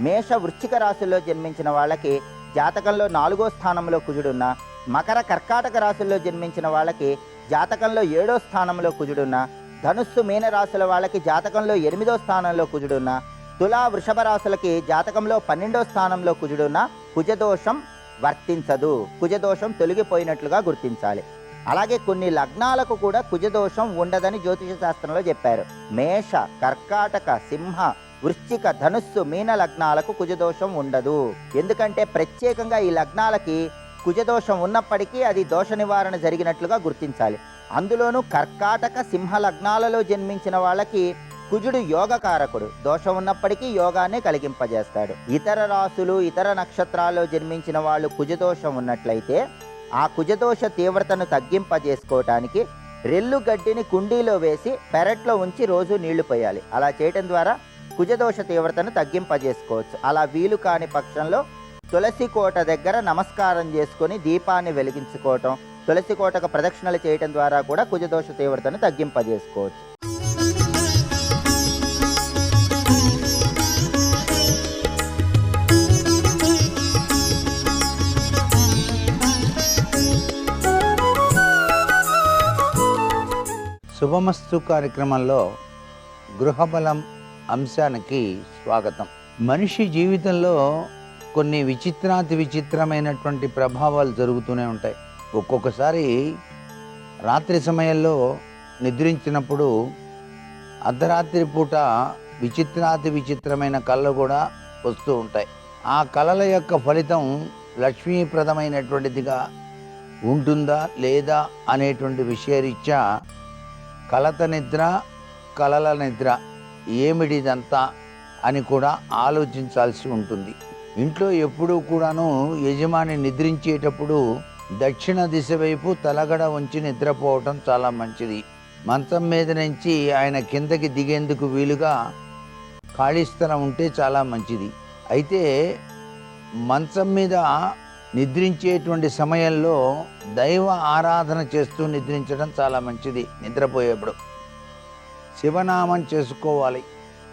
Speaker 3: మేష, వృశ్చిక రాశుల్లో జన్మించిన వాళ్ళకి జాతకంలో 4వ స్థానంలో కుజుడున్నా, మకర, కర్కాటక రాశుల్లో జన్మించిన వాళ్ళకి జాతకంలో 7వ స్థానంలో కుజుడున్నా, ధనుస్సు, మీన రాశుల వాళ్ళకి జాతకంలో 8వ స్థానంలో కుజుడున్నా, తులా, వృషభ రాశులకి జాతకంలో 12వ స్థానంలో కుజుడున్నా కుజదోషం వర్తించదు. కుజదోషం తొలగిపోయినట్లుగా గుర్తించాలి. అలాగే కొన్ని లగ్నాలకు కూడా కుజదోషం ఉండదని జ్యోతిష శాస్త్రంలో చెప్పారు. మేష, కర్కాటక, సింహ, వృశ్చిక, ధనుస్సు, మీన లగ్నాలకు కుజదోషం ఉండదు. ఎందుకంటే ప్రత్యేకంగా ఈ లగ్నాలకి కుజదోషం ఉన్నప్పటికీ అది దోష నివారణ జరిగినట్లుగా గుర్తించాలి. అందులోనూ కర్కాటక, సింహ లగ్నాలలో జన్మించిన వాళ్ళకి కుజుడు యోగకారకుడు. దోషం ఉన్నప్పటికీ యోగాన్ని కలిగింపజేస్తాడు. ఇతర రాశులు, ఇతర నక్షత్రాల్లో జన్మించిన వాళ్ళు కుజదోషం ఉన్నట్లయితే ఆ కుజదోష తీవ్రతను తగ్గింపజేసుకోవటానికి రెల్లు గడ్డిని కుండీలో వేసి పెరట్లో ఉంచి రోజు నీళ్లు పోయాలి. అలా చేయటం ద్వారా కుజదోష తీవ్రతను తగ్గింపజేసుకోవచ్చు. అలా వీలు కాని పక్షంలో తులసి కోట దగ్గర నమస్కారం చేసుకొని దీపాన్ని వెలిగించుకోవటం, తులసి కోటకు ప్రదక్షిణలు చేయటం ద్వారా కూడా కుజదోష తీవ్రతను తగ్గింపజేసుకోవచ్చు.
Speaker 2: శుభమస్తు కార్యక్రమంలో గృహబలం అంశానికి స్వాగతం. మనిషి జీవితంలో కొన్ని విచిత్రాతి విచిత్రమైనటువంటి ప్రభావాలు జరుగుతూనే ఉంటాయి. ఒక్కొక్కసారి రాత్రి సమయంలో నిద్రించినప్పుడు అర్ధరాత్రి పూట విచిత్రాతి విచిత్రమైన కళలు కూడా వస్తూ ఉంటాయి. ఆ కళల యొక్క ఫలితం లక్ష్మీప్రదమైనటువంటిదిగా ఉంటుందా లేదా అనేటువంటి విషయరీత్యా కలత నిద్ర, కలల నిద్ర ఏమిటిదంతా అని కూడా ఆలోచించాల్సి ఉంటుంది. ఇంట్లో ఎప్పుడూ కూడాను యజమాని నిద్రించేటప్పుడు దక్షిణ దిశ వైపు తలగడ ఉంచి నిద్రపోవటం చాలా మంచిది. మంచం మీద నుంచి ఆయన కిందకి దిగేందుకు వీలుగా ఖాళీ స్థలం ఉంటే చాలా మంచిది. అయితే మంచం మీద నిద్రించేటువంటి సమయంలో దైవ ఆరాధన చేస్తూ నిద్రించడం చాలా మంచిది. నిద్రపోయేప్పుడు శివనామం చేసుకోవాలి.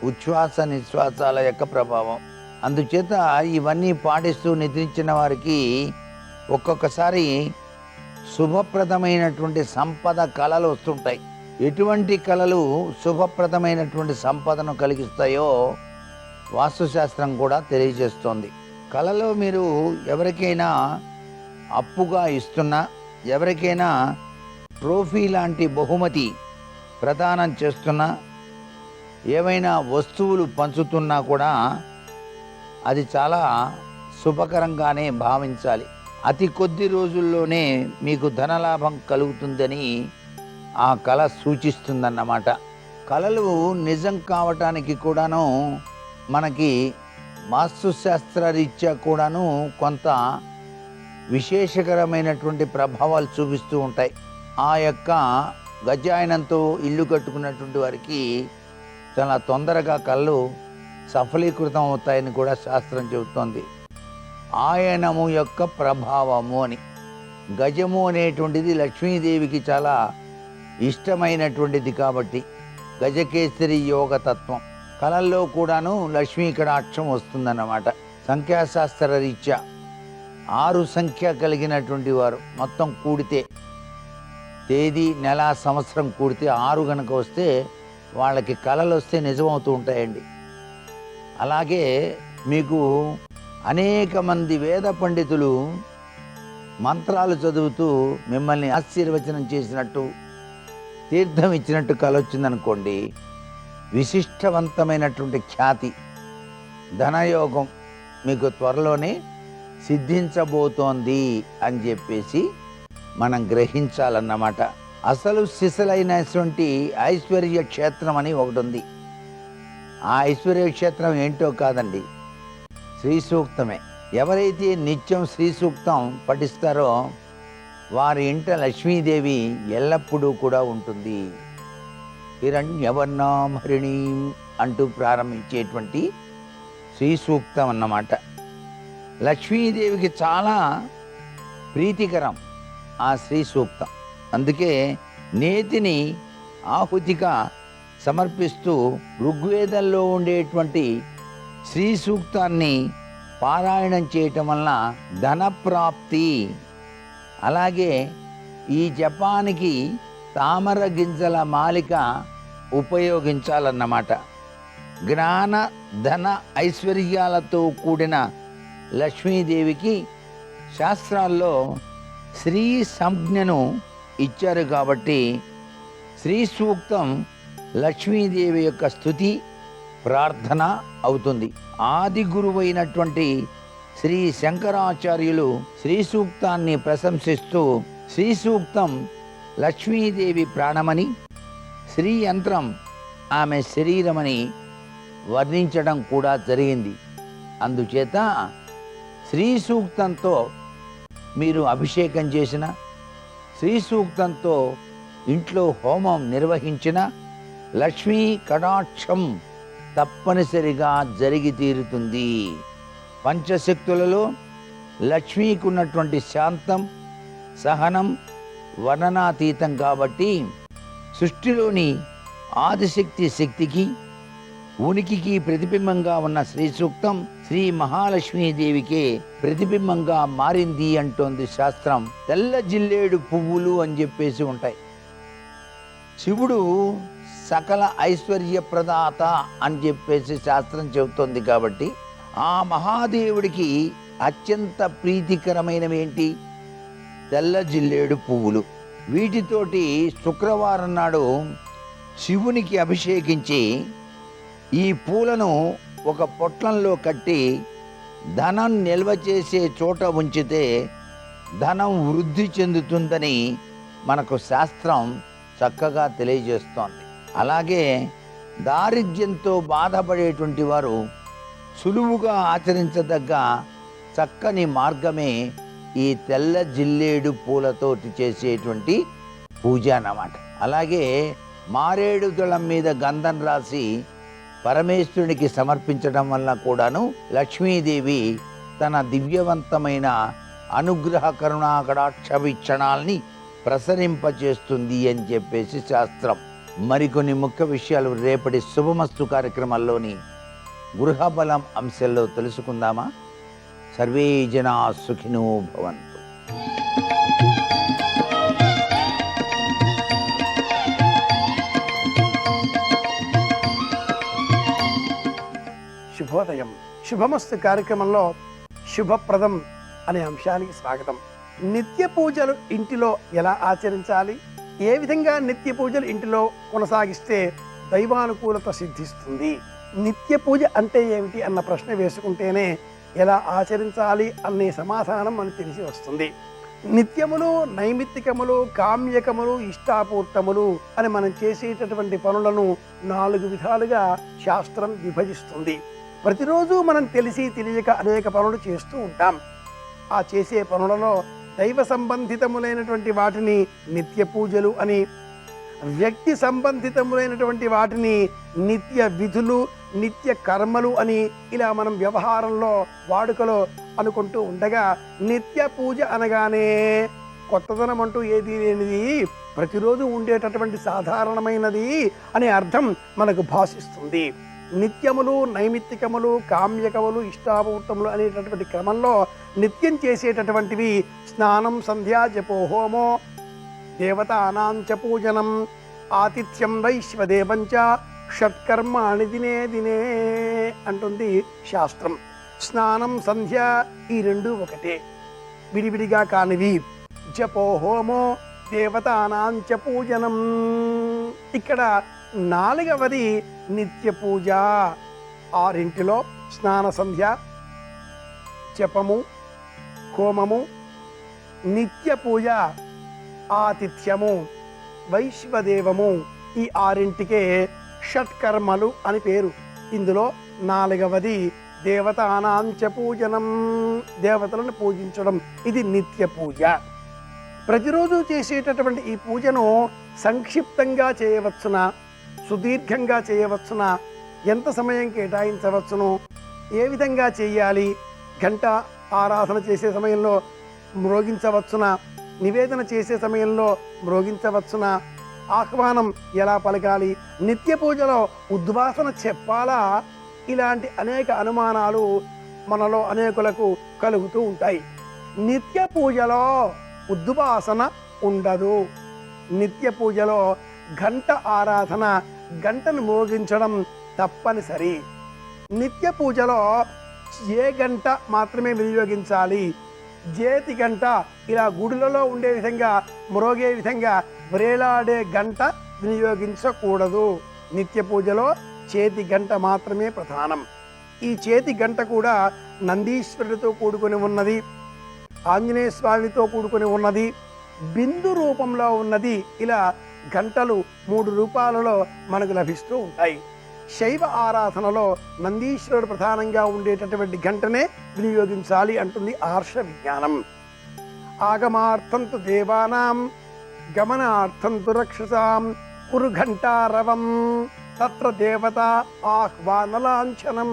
Speaker 2: ఉచ్ఛ్వాస నిశ్వాసాల యొక్క ప్రభావం. అందుచేత ఇవన్నీ పాటిస్తూ నిద్రించిన వారికి ఒక్కొక్కసారి శుభప్రదమైనటువంటి సంపద కళలు వస్తుంటాయి. ఎటువంటి కళలు శుభప్రదమైనటువంటి సంపదను కలిగిస్తాయో వాస్తుశాస్త్రం కూడా తెలియజేస్తోంది. కళలో మీరు ఎవరికైనా అప్పుగా ఇస్తున్నా, ఎవరికైనా ట్రోఫీ లాంటి బహుమతి ప్రదానం చేస్తున్నా, ఏవైనా వస్తువులు పంచుతున్నా కూడా అది చాలా శుభకరంగానే భావించాలి. అతి కొద్ది రోజుల్లోనే మీకు ధనలాభం కలుగుతుందని ఆ కళ సూచిస్తుందన్నమాట. కళలు నిజం కావటానికి కూడాను మనకి వాస్తుశాస్త్రరీత్యా కూడాను కొంత విశేషకరమైనటువంటి ప్రభావాలు చూపిస్తూ ఉంటాయి. ఆ యొక్క గజాయనంతో ఇల్లు కట్టుకున్నటువంటి వారికి చాలా తొందరగా కళ్ళు సఫలీకృతం అవుతాయని కూడా శాస్త్రం చెబుతోంది. ఆయనము యొక్క ప్రభావము అని. గజము అనేటువంటిది లక్ష్మీదేవికి చాలా ఇష్టమైనటువంటిది కాబట్టి గజకేసరి యోగతత్వం. కళల్లో కూడాను లక్ష్మీ కటాక్షం వస్తుందన్నమాట. సంఖ్యాశాస్త్ర రీత్యా 6 సంఖ్య కలిగినటువంటి వారు మొత్తం కూడితే, తేదీ, నెల, సంవత్సరం కూడితే 6 కనుక వస్తే వాళ్ళకి కళలు వస్తే నిజమవుతూ ఉంటాయండి. అలాగే మీకు అనేక మంది వేద పండితులు మంత్రాలు చదువుతూ మిమ్మల్ని ఆశీర్వచనం చేసినట్టు, తీర్థం ఇచ్చినట్టు కలొచ్చిందనుకోండి, విశిష్టవంతమైనటువంటి ఖ్యాతి, ధనయోగం మీకు త్వరలోనే సిద్ధించబోతోంది అని చెప్పేసి మనం గ్రహించాలన్నమాట. అసలు సిసలైనటువంటి ఐశ్వర్య క్షేత్రం అని ఒకటి ఉంది. ఆ ఐశ్వర్య క్షేత్రం ఏంటో కాదండి, శ్రీ సూక్తమే. ఎవరైతే నిత్యం శ్రీ సూక్తం పఠిస్తారో వారి ఇంట లక్ష్మీదేవి ఎల్లప్పుడూ కూడా ఉంటుంది. హిరణ్యవర్ణాం హరిణీం అంటూ ప్రారంభించేటువంటి శ్రీ సూక్తం అన్నమాట. లక్ష్మీదేవికి చాలా ప్రీతికరం ఆ శ్రీ సూక్తం. అందుకే నేతిని ఆహుతిగా సమర్పిస్తూ ఋగ్వేదంలో ఉండేటువంటి శ్రీ సూక్తాన్ని పారాయణం చేయటం వలన ధనప్రాప్తి, అలాగే ఈ జపానికి తామర గింజల మాలిక ఉపయోగించాలన్నమాట. జ్ఞాన ధన ఐశ్వర్యాలతో కూడిన లక్ష్మీదేవికి శాస్త్రాల్లో శ్రీ సంజ్ఞను ఇచ్చారు కాబట్టి శ్రీ సూక్తం లక్ష్మీదేవి యొక్క స్తుతి ప్రార్థన అవుతుంది. ఆది గురువైనటువంటి శ్రీ శంకరాచార్యులు శ్రీ సూక్తాన్ని ప్రశంసిస్తూ శ్రీ సూక్తం లక్ష్మీదేవి ప్రాణమని, శ్రీ యంత్రం ఆమె శరీరమని వర్ణించడం కూడా జరిగింది. అందుచేత శ్రీ సూక్తంతో మీరు అభిషేకం చేసిన, శ్రీ సూక్తంతో ఇంట్లో హోమం నిర్వహించిన లక్ష్మీ కటాక్షం తప్పనిసరిగా జరిగి తీరుతుంది. పంచశక్తులలో లక్ష్మీకి ఉన్నటువంటి శాంతం, సహనం వర్ణనాతీతం కాబట్టి సృష్టిలోని ఆదిశక్తి శక్తికి, ఉనికికి ప్రతిబింబంగా ఉన్న శ్రీ సూక్తం శ్రీ మహాలక్ష్మీదేవికే ప్రతిబింబంగా మారింది అంటోంది శాస్త్రం. తెల్ల జిల్లేడు పువ్వులు అని చెప్పేసి ఉంటాయి. శివుడు సకల ఐశ్వర్య ప్రదాత అని చెప్పేసి శాస్త్రం చెబుతోంది కాబట్టి ఆ మహాదేవుడికి అత్యంత ప్రీతికరమైనవి ఏంటి? తెల్ల జిల్లేడు పువ్వులు. వీటితోటి శుక్రవారం నాడు శివునికి అభిషేకించి ఈ పూలను ఒక పొట్లంలో కట్టి ధనం నిల్వ చేసే చోట ఉంచితే ధనం వృద్ధి చెందుతుందని మనకు శాస్త్రం చక్కగా తెలియజేస్తోంది. అలాగే దారిద్ర్యంతో బాధపడేటువంటి వారు సులువుగా ఆచరించదగ్గ చక్కని మార్గమే ఈ తెల్ల జిల్లేడు పూలతోటి చేసేటువంటి పూజ అన్నమాట. అలాగే మారేడు దళం మీద గంధం రాసి పరమేశ్వరునికి సమర్పించడం వల్ల కూడాను లక్ష్మీదేవి తన దివ్యవంతమైన అనుగ్రహ కరుణా కటాక్ష వీక్షణాల్ని ప్రసరింపచేస్తుంది అని చెప్పేసి శాస్త్రం. మరికొన్ని ముఖ్య విషయాలు రేపటి శుభమస్తు కార్యక్రమాల్లోని గృహబలం అంశంలో తెలుసుకుందామా? సర్వే జనా సుఖినో భవంతు.
Speaker 4: శుభోదయం. శుభమస్తు కార్యక్రమంలో శుభప్రదం అనే అంశానికి స్వాగతం. నిత్య పూజలు ఇంటిలో ఎలా ఆచరించాలి, ఏ విధంగా నిత్య పూజలు ఇంటిలో కొనసాగిస్తే దైవానుకూలత సిద్ధిస్తుంది, నిత్య పూజ అంటే ఏమిటి అన్న ప్రశ్న వేసుకుంటేనే ఎలా ఆచరించాలి అనే సమాధానం మనకు తెలిసి వస్తుంది. నిత్యములు, నైమిత్తికములు, కామ్యకములు, ఇష్టాపూర్తములు అని మనం చేసేటటువంటి పనులను 4 విధాలుగా శాస్త్రం విభజిస్తుంది. ప్రతిరోజు మనం తెలిసి తెలియక అనేక పనులు చేస్తూ ఉంటాం. ఆ చేసే పనులలో దైవ సంబంధితములైనటువంటి వాటిని నిత్య పూజలు అని, వ్యక్తి సంబంధితములైనటువంటి వాటిని నిత్య విధులు, నిత్య కర్మలు అని ఇలా మనం వ్యవహారంలో వాడుకలో అనుకుంటూ ఉండగా నిత్య పూజ అనగానే కొత్తదనం అంటూ ఏదీ లేనిది, ప్రతిరోజు ఉండేటటువంటి సాధారణమైనది అనే అర్థం మనకు భాషిస్తుంది. నిత్యములు, నైమిత్తికములు, కామ్యకములు, ఇష్టాపూర్తములు అనేటటువంటి క్రమంలో నిత్యం చేసేటటువంటివి స్నానం, సంధ్యా, జపో, హోమో, దేవతానాంచ పూజనం, ఆతిథ్యం వైశ్వదేవంచ, షట్కర్మాణి దినే దినే అంటుంది శాస్త్రం. స్నానం, సంధ్య ఈ రెండు ఒకటే, విడివిడిగా కానివి. జపో హోమో దేవతానాంచ పూజనం. ఇక్కడ 4వది నిత్య పూజ. 6 స్నాన, సంధ్య, జపము, హోమము, నిత్య పూజ, ఆతిథ్యము, వైశ్వదేవము. ఈ 6కే షట్కర్మలు అని పేరు. ఇందులో 4వది దేవతానాంచ పూజనం, దేవతలను పూజించడం. ఇది నిత్య పూజ. ప్రతిరోజు చేసేటటువంటి ఈ పూజను సంక్షిప్తంగా చేయవచ్చునా, సుదీర్ఘంగా చేయవచ్చునా, ఎంత సమయం కేటాయించవచ్చును, ఏ విధంగా చేయాలి, గంట ఆరాధన చేసే సమయంలో మ్రోగించవచ్చునా, నివేదన చేసే సమయంలో మ్రోగించవచ్చునా, ఆహ్వానం ఎలా పలకాలి, నిత్య పూజలో ఉద్వాసన చెప్పాలా, ఇలాంటి అనేక అనుమానాలు మనలో అనేకులకు కలుగుతూ ఉంటాయి. నిత్య పూజలో ఉద్వాసన ఉండదు. నిత్య పూజలో గంట ఆరాధన, గంటను మోగించడం తప్పనిసరి. నిత్య పూజలో ఏ గంట మాత్రమే వినియోగించాలి, చేతి గంట ఇలా గుడులలో ఉండే విధంగా మ్రోగే విధంగా వ్రేలాడే గంట వినియోగించకూడదు. నిత్య పూజలో చేతి గంట మాత్రమే ప్రధానం. ఈ చేతి గంట కూడా నందీశ్వరుడితో కూడుకొని ఉన్నది, ఆంజనేయ స్వామితో కూడుకొని ఉన్నది, బిందు రూపంలో ఉన్నది. ఇలా గంటలు 3 రూపాలలో మనకు లభిస్తూ ఉంటాయి. శైవ ఆరాధనలో నందీశ్వరుడు ప్రధానంగా ఉండేటటువంటి గంటనే వినియోగించాలి అంటుంది ఆర్ష విజ్ఞానం. ఆగమార్థంతు దేవానాం గమనార్థంతు రక్షసాం కురు ఘంటారవం తత్ర దేవత ఆహ్వానలాంఛనం.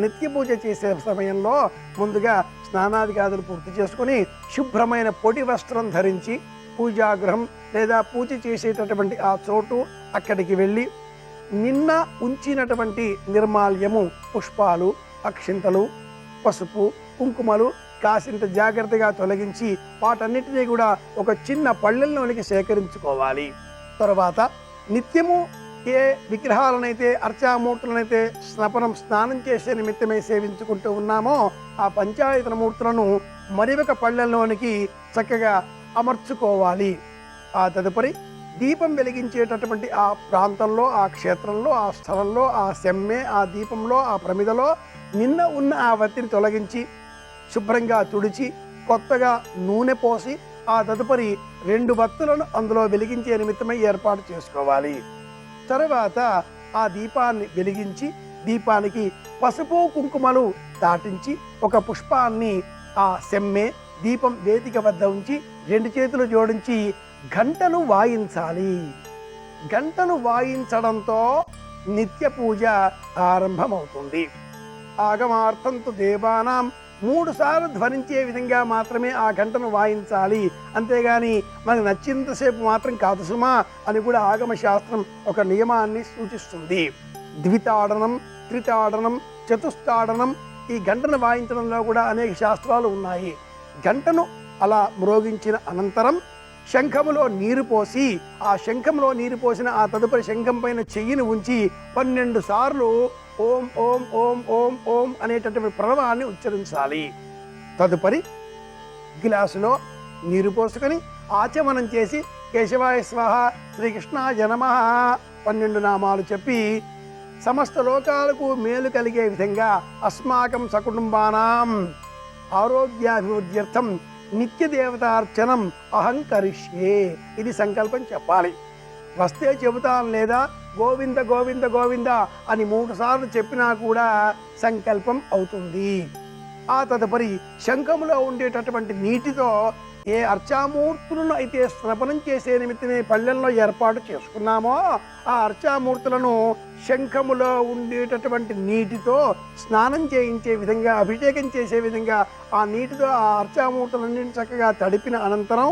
Speaker 4: నిత్య పూజ చేసే సమయంలో ముందుగా స్నానాదిగాదులు పూర్తి చేసుకుని శుభ్రమైన పొడి వస్త్రం ధరించి పూజాగృహం లేదా పూజ చేసేటటువంటి ఆ చోటు అక్కడికి వెళ్ళి నిన్న ఉంచినటువంటి నిర్మాల్యము, పుష్పాలు, అక్షింతలు, పసుపు, కుంకుమలు కాసింత జాగ్రత్తగా తొలగించి వాటన్నిటినీ కూడా ఒక చిన్న పళ్ళెల్లోనికి సేకరించుకోవాలి. తర్వాత నిత్యము ఏ విగ్రహాలనైతే అర్చామూర్తులనైతే స్నానం చేసే నిమిత్తమే సేవించుకుంటూ ఉన్నామో ఆ పంచాయతన మూర్తులను మరి ఒక పళ్ళెల్లోనికి చక్కగా అమర్చుకోవాలి. ఆ తదుపరి దీపం వెలిగించేటటువంటి ఆ ప్రాంతంలో, ఆ క్షేత్రంలో, ఆ స్థలంలో, ఆ సెమ్మె, ఆ దీపంలో, ఆ ప్రమిదలో నిన్న ఉన్న ఆ వత్తిని తొలగించి శుభ్రంగా తుడిచి కొత్తగా నూనె పోసి ఆ తదుపరి 2 వత్తులను అందులో వెలిగించే నిమిత్తమై ఏర్పాటు చేసుకోవాలి. తర్వాత ఆ దీపాన్ని వెలిగించి దీపానికి పసుపు కుంకుమలు దాటించి ఒక పుష్పాన్ని ఆ సెమ్మె దీపం వేదిక వద్ద ఉంచి 2 చేతులు జోడించి గంటను వాయించాలి. గంటను వాయించడంతో నిత్య పూజ ఆరంభమవుతుంది. ఆగమార్థంతు దేవానాం 3 సార్లు ధ్వనించే విధంగా మాత్రమే ఆ గంటను వాయించాలి. అంతేగాని మనకు నచ్చినంతసేపు మాత్రం కాదు సుమా అని కూడా ఆగమ శాస్త్రం ఒక నియమాన్ని సూచిస్తుంది. ద్వితాడనం, త్రితాడనం, చతుస్తాడనం ఈ గంటను వాయించడంలో కూడా అనేక శాస్త్రాలు ఉన్నాయి. గంటను అలా మ్రోగించిన అనంతరం శంఖములో నీరు పోసి ఆ శంఖంలో నీరు పోసిన ఆ తదుపరి శంఖం పైన చెయ్యిని ఉంచి 12 సార్లు ఓం ఓం ఓం ఓం ఓం అనేటటువంటి ప్రణవాన్ని ఉచ్చరించాలి. తదుపరి గ్లాసులో నీరు పోసుకొని ఆచమనం చేసి కేశవాయ స్వాహ, శ్రీకృష్ణాయ నమః 12 నామాలు చెప్పి సమస్త లోకాలకు మేలు కలిగే విధంగా అస్మాకం సకుటుంబానాం ఆరోగ్యాభివృద్ధ్యర్థం నిత్య దేవతార్చనం అహంకరిష్యే ఇది సంకల్పం చెప్పాలి. వస్తే చెబుతాను, లేదా గోవింద గోవింద గోవింద అని 3 సార్లు చెప్పినా కూడా సంకల్పం అవుతుంది. ఆ తదుపరి శంఖములో ఉండేటటువంటి నీటితో ఏ అర్చామూర్తులను అయితే స్నపనం చేసే నిమిత్తమే పళ్ళెల్లో ఏర్పాటు చేసుకున్నామో ఆ అర్చామూర్తులను శంఖములో ఉండేటటువంటి నీటితో స్నానం చేయించే విధంగా, అభిషేకం చేసే విధంగా ఆ నీటితో ఆ అర్చామూర్తులన్నింటినీ చక్కగా తడిపిన అనంతరం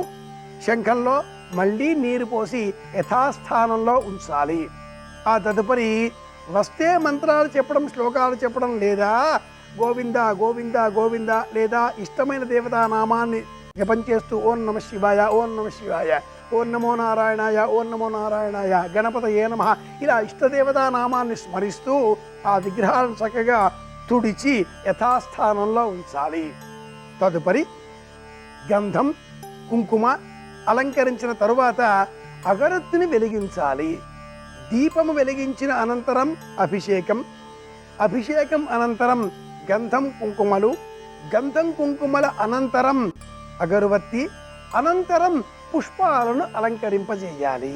Speaker 4: శంఖంలో మళ్ళీ నీరు పోసి యథాస్థానంలో ఉంచాలి. ఆ తదుపరి వస్తే మంత్రాలు చెప్పడం, శ్లోకాలు చెప్పడం, లేదా గోవింద గోవింద గోవింద లేదా ఇష్టమైన దేవతా నామాన్ని జపం చేస్తూ ఓం నమ శివాయ, ఓం నమ శివాయ, ఓం నమో నారాయణాయ, ఓం నమో నారాయణాయ, గణపతయే నమః ఇలా ఇష్టదేవతా నామాన్ని స్మరిస్తూ ఆ విగ్రహాలను చక్కగా తుడిచి యథాస్థానంలో ఉంచాలి. తదుపరి గంధం కుంకుమ అలంకరించిన తరువాత అగరత్తుని వెలిగించాలి. దీపము వెలిగించిన అనంతరం అభిషేకం అనంతరం గంధం కుంకుమలు, గంధం కుంకుమల అనంతరం అగరువత్తి, అనంతరం పుష్పాలను అలంకరింపజేయాలి.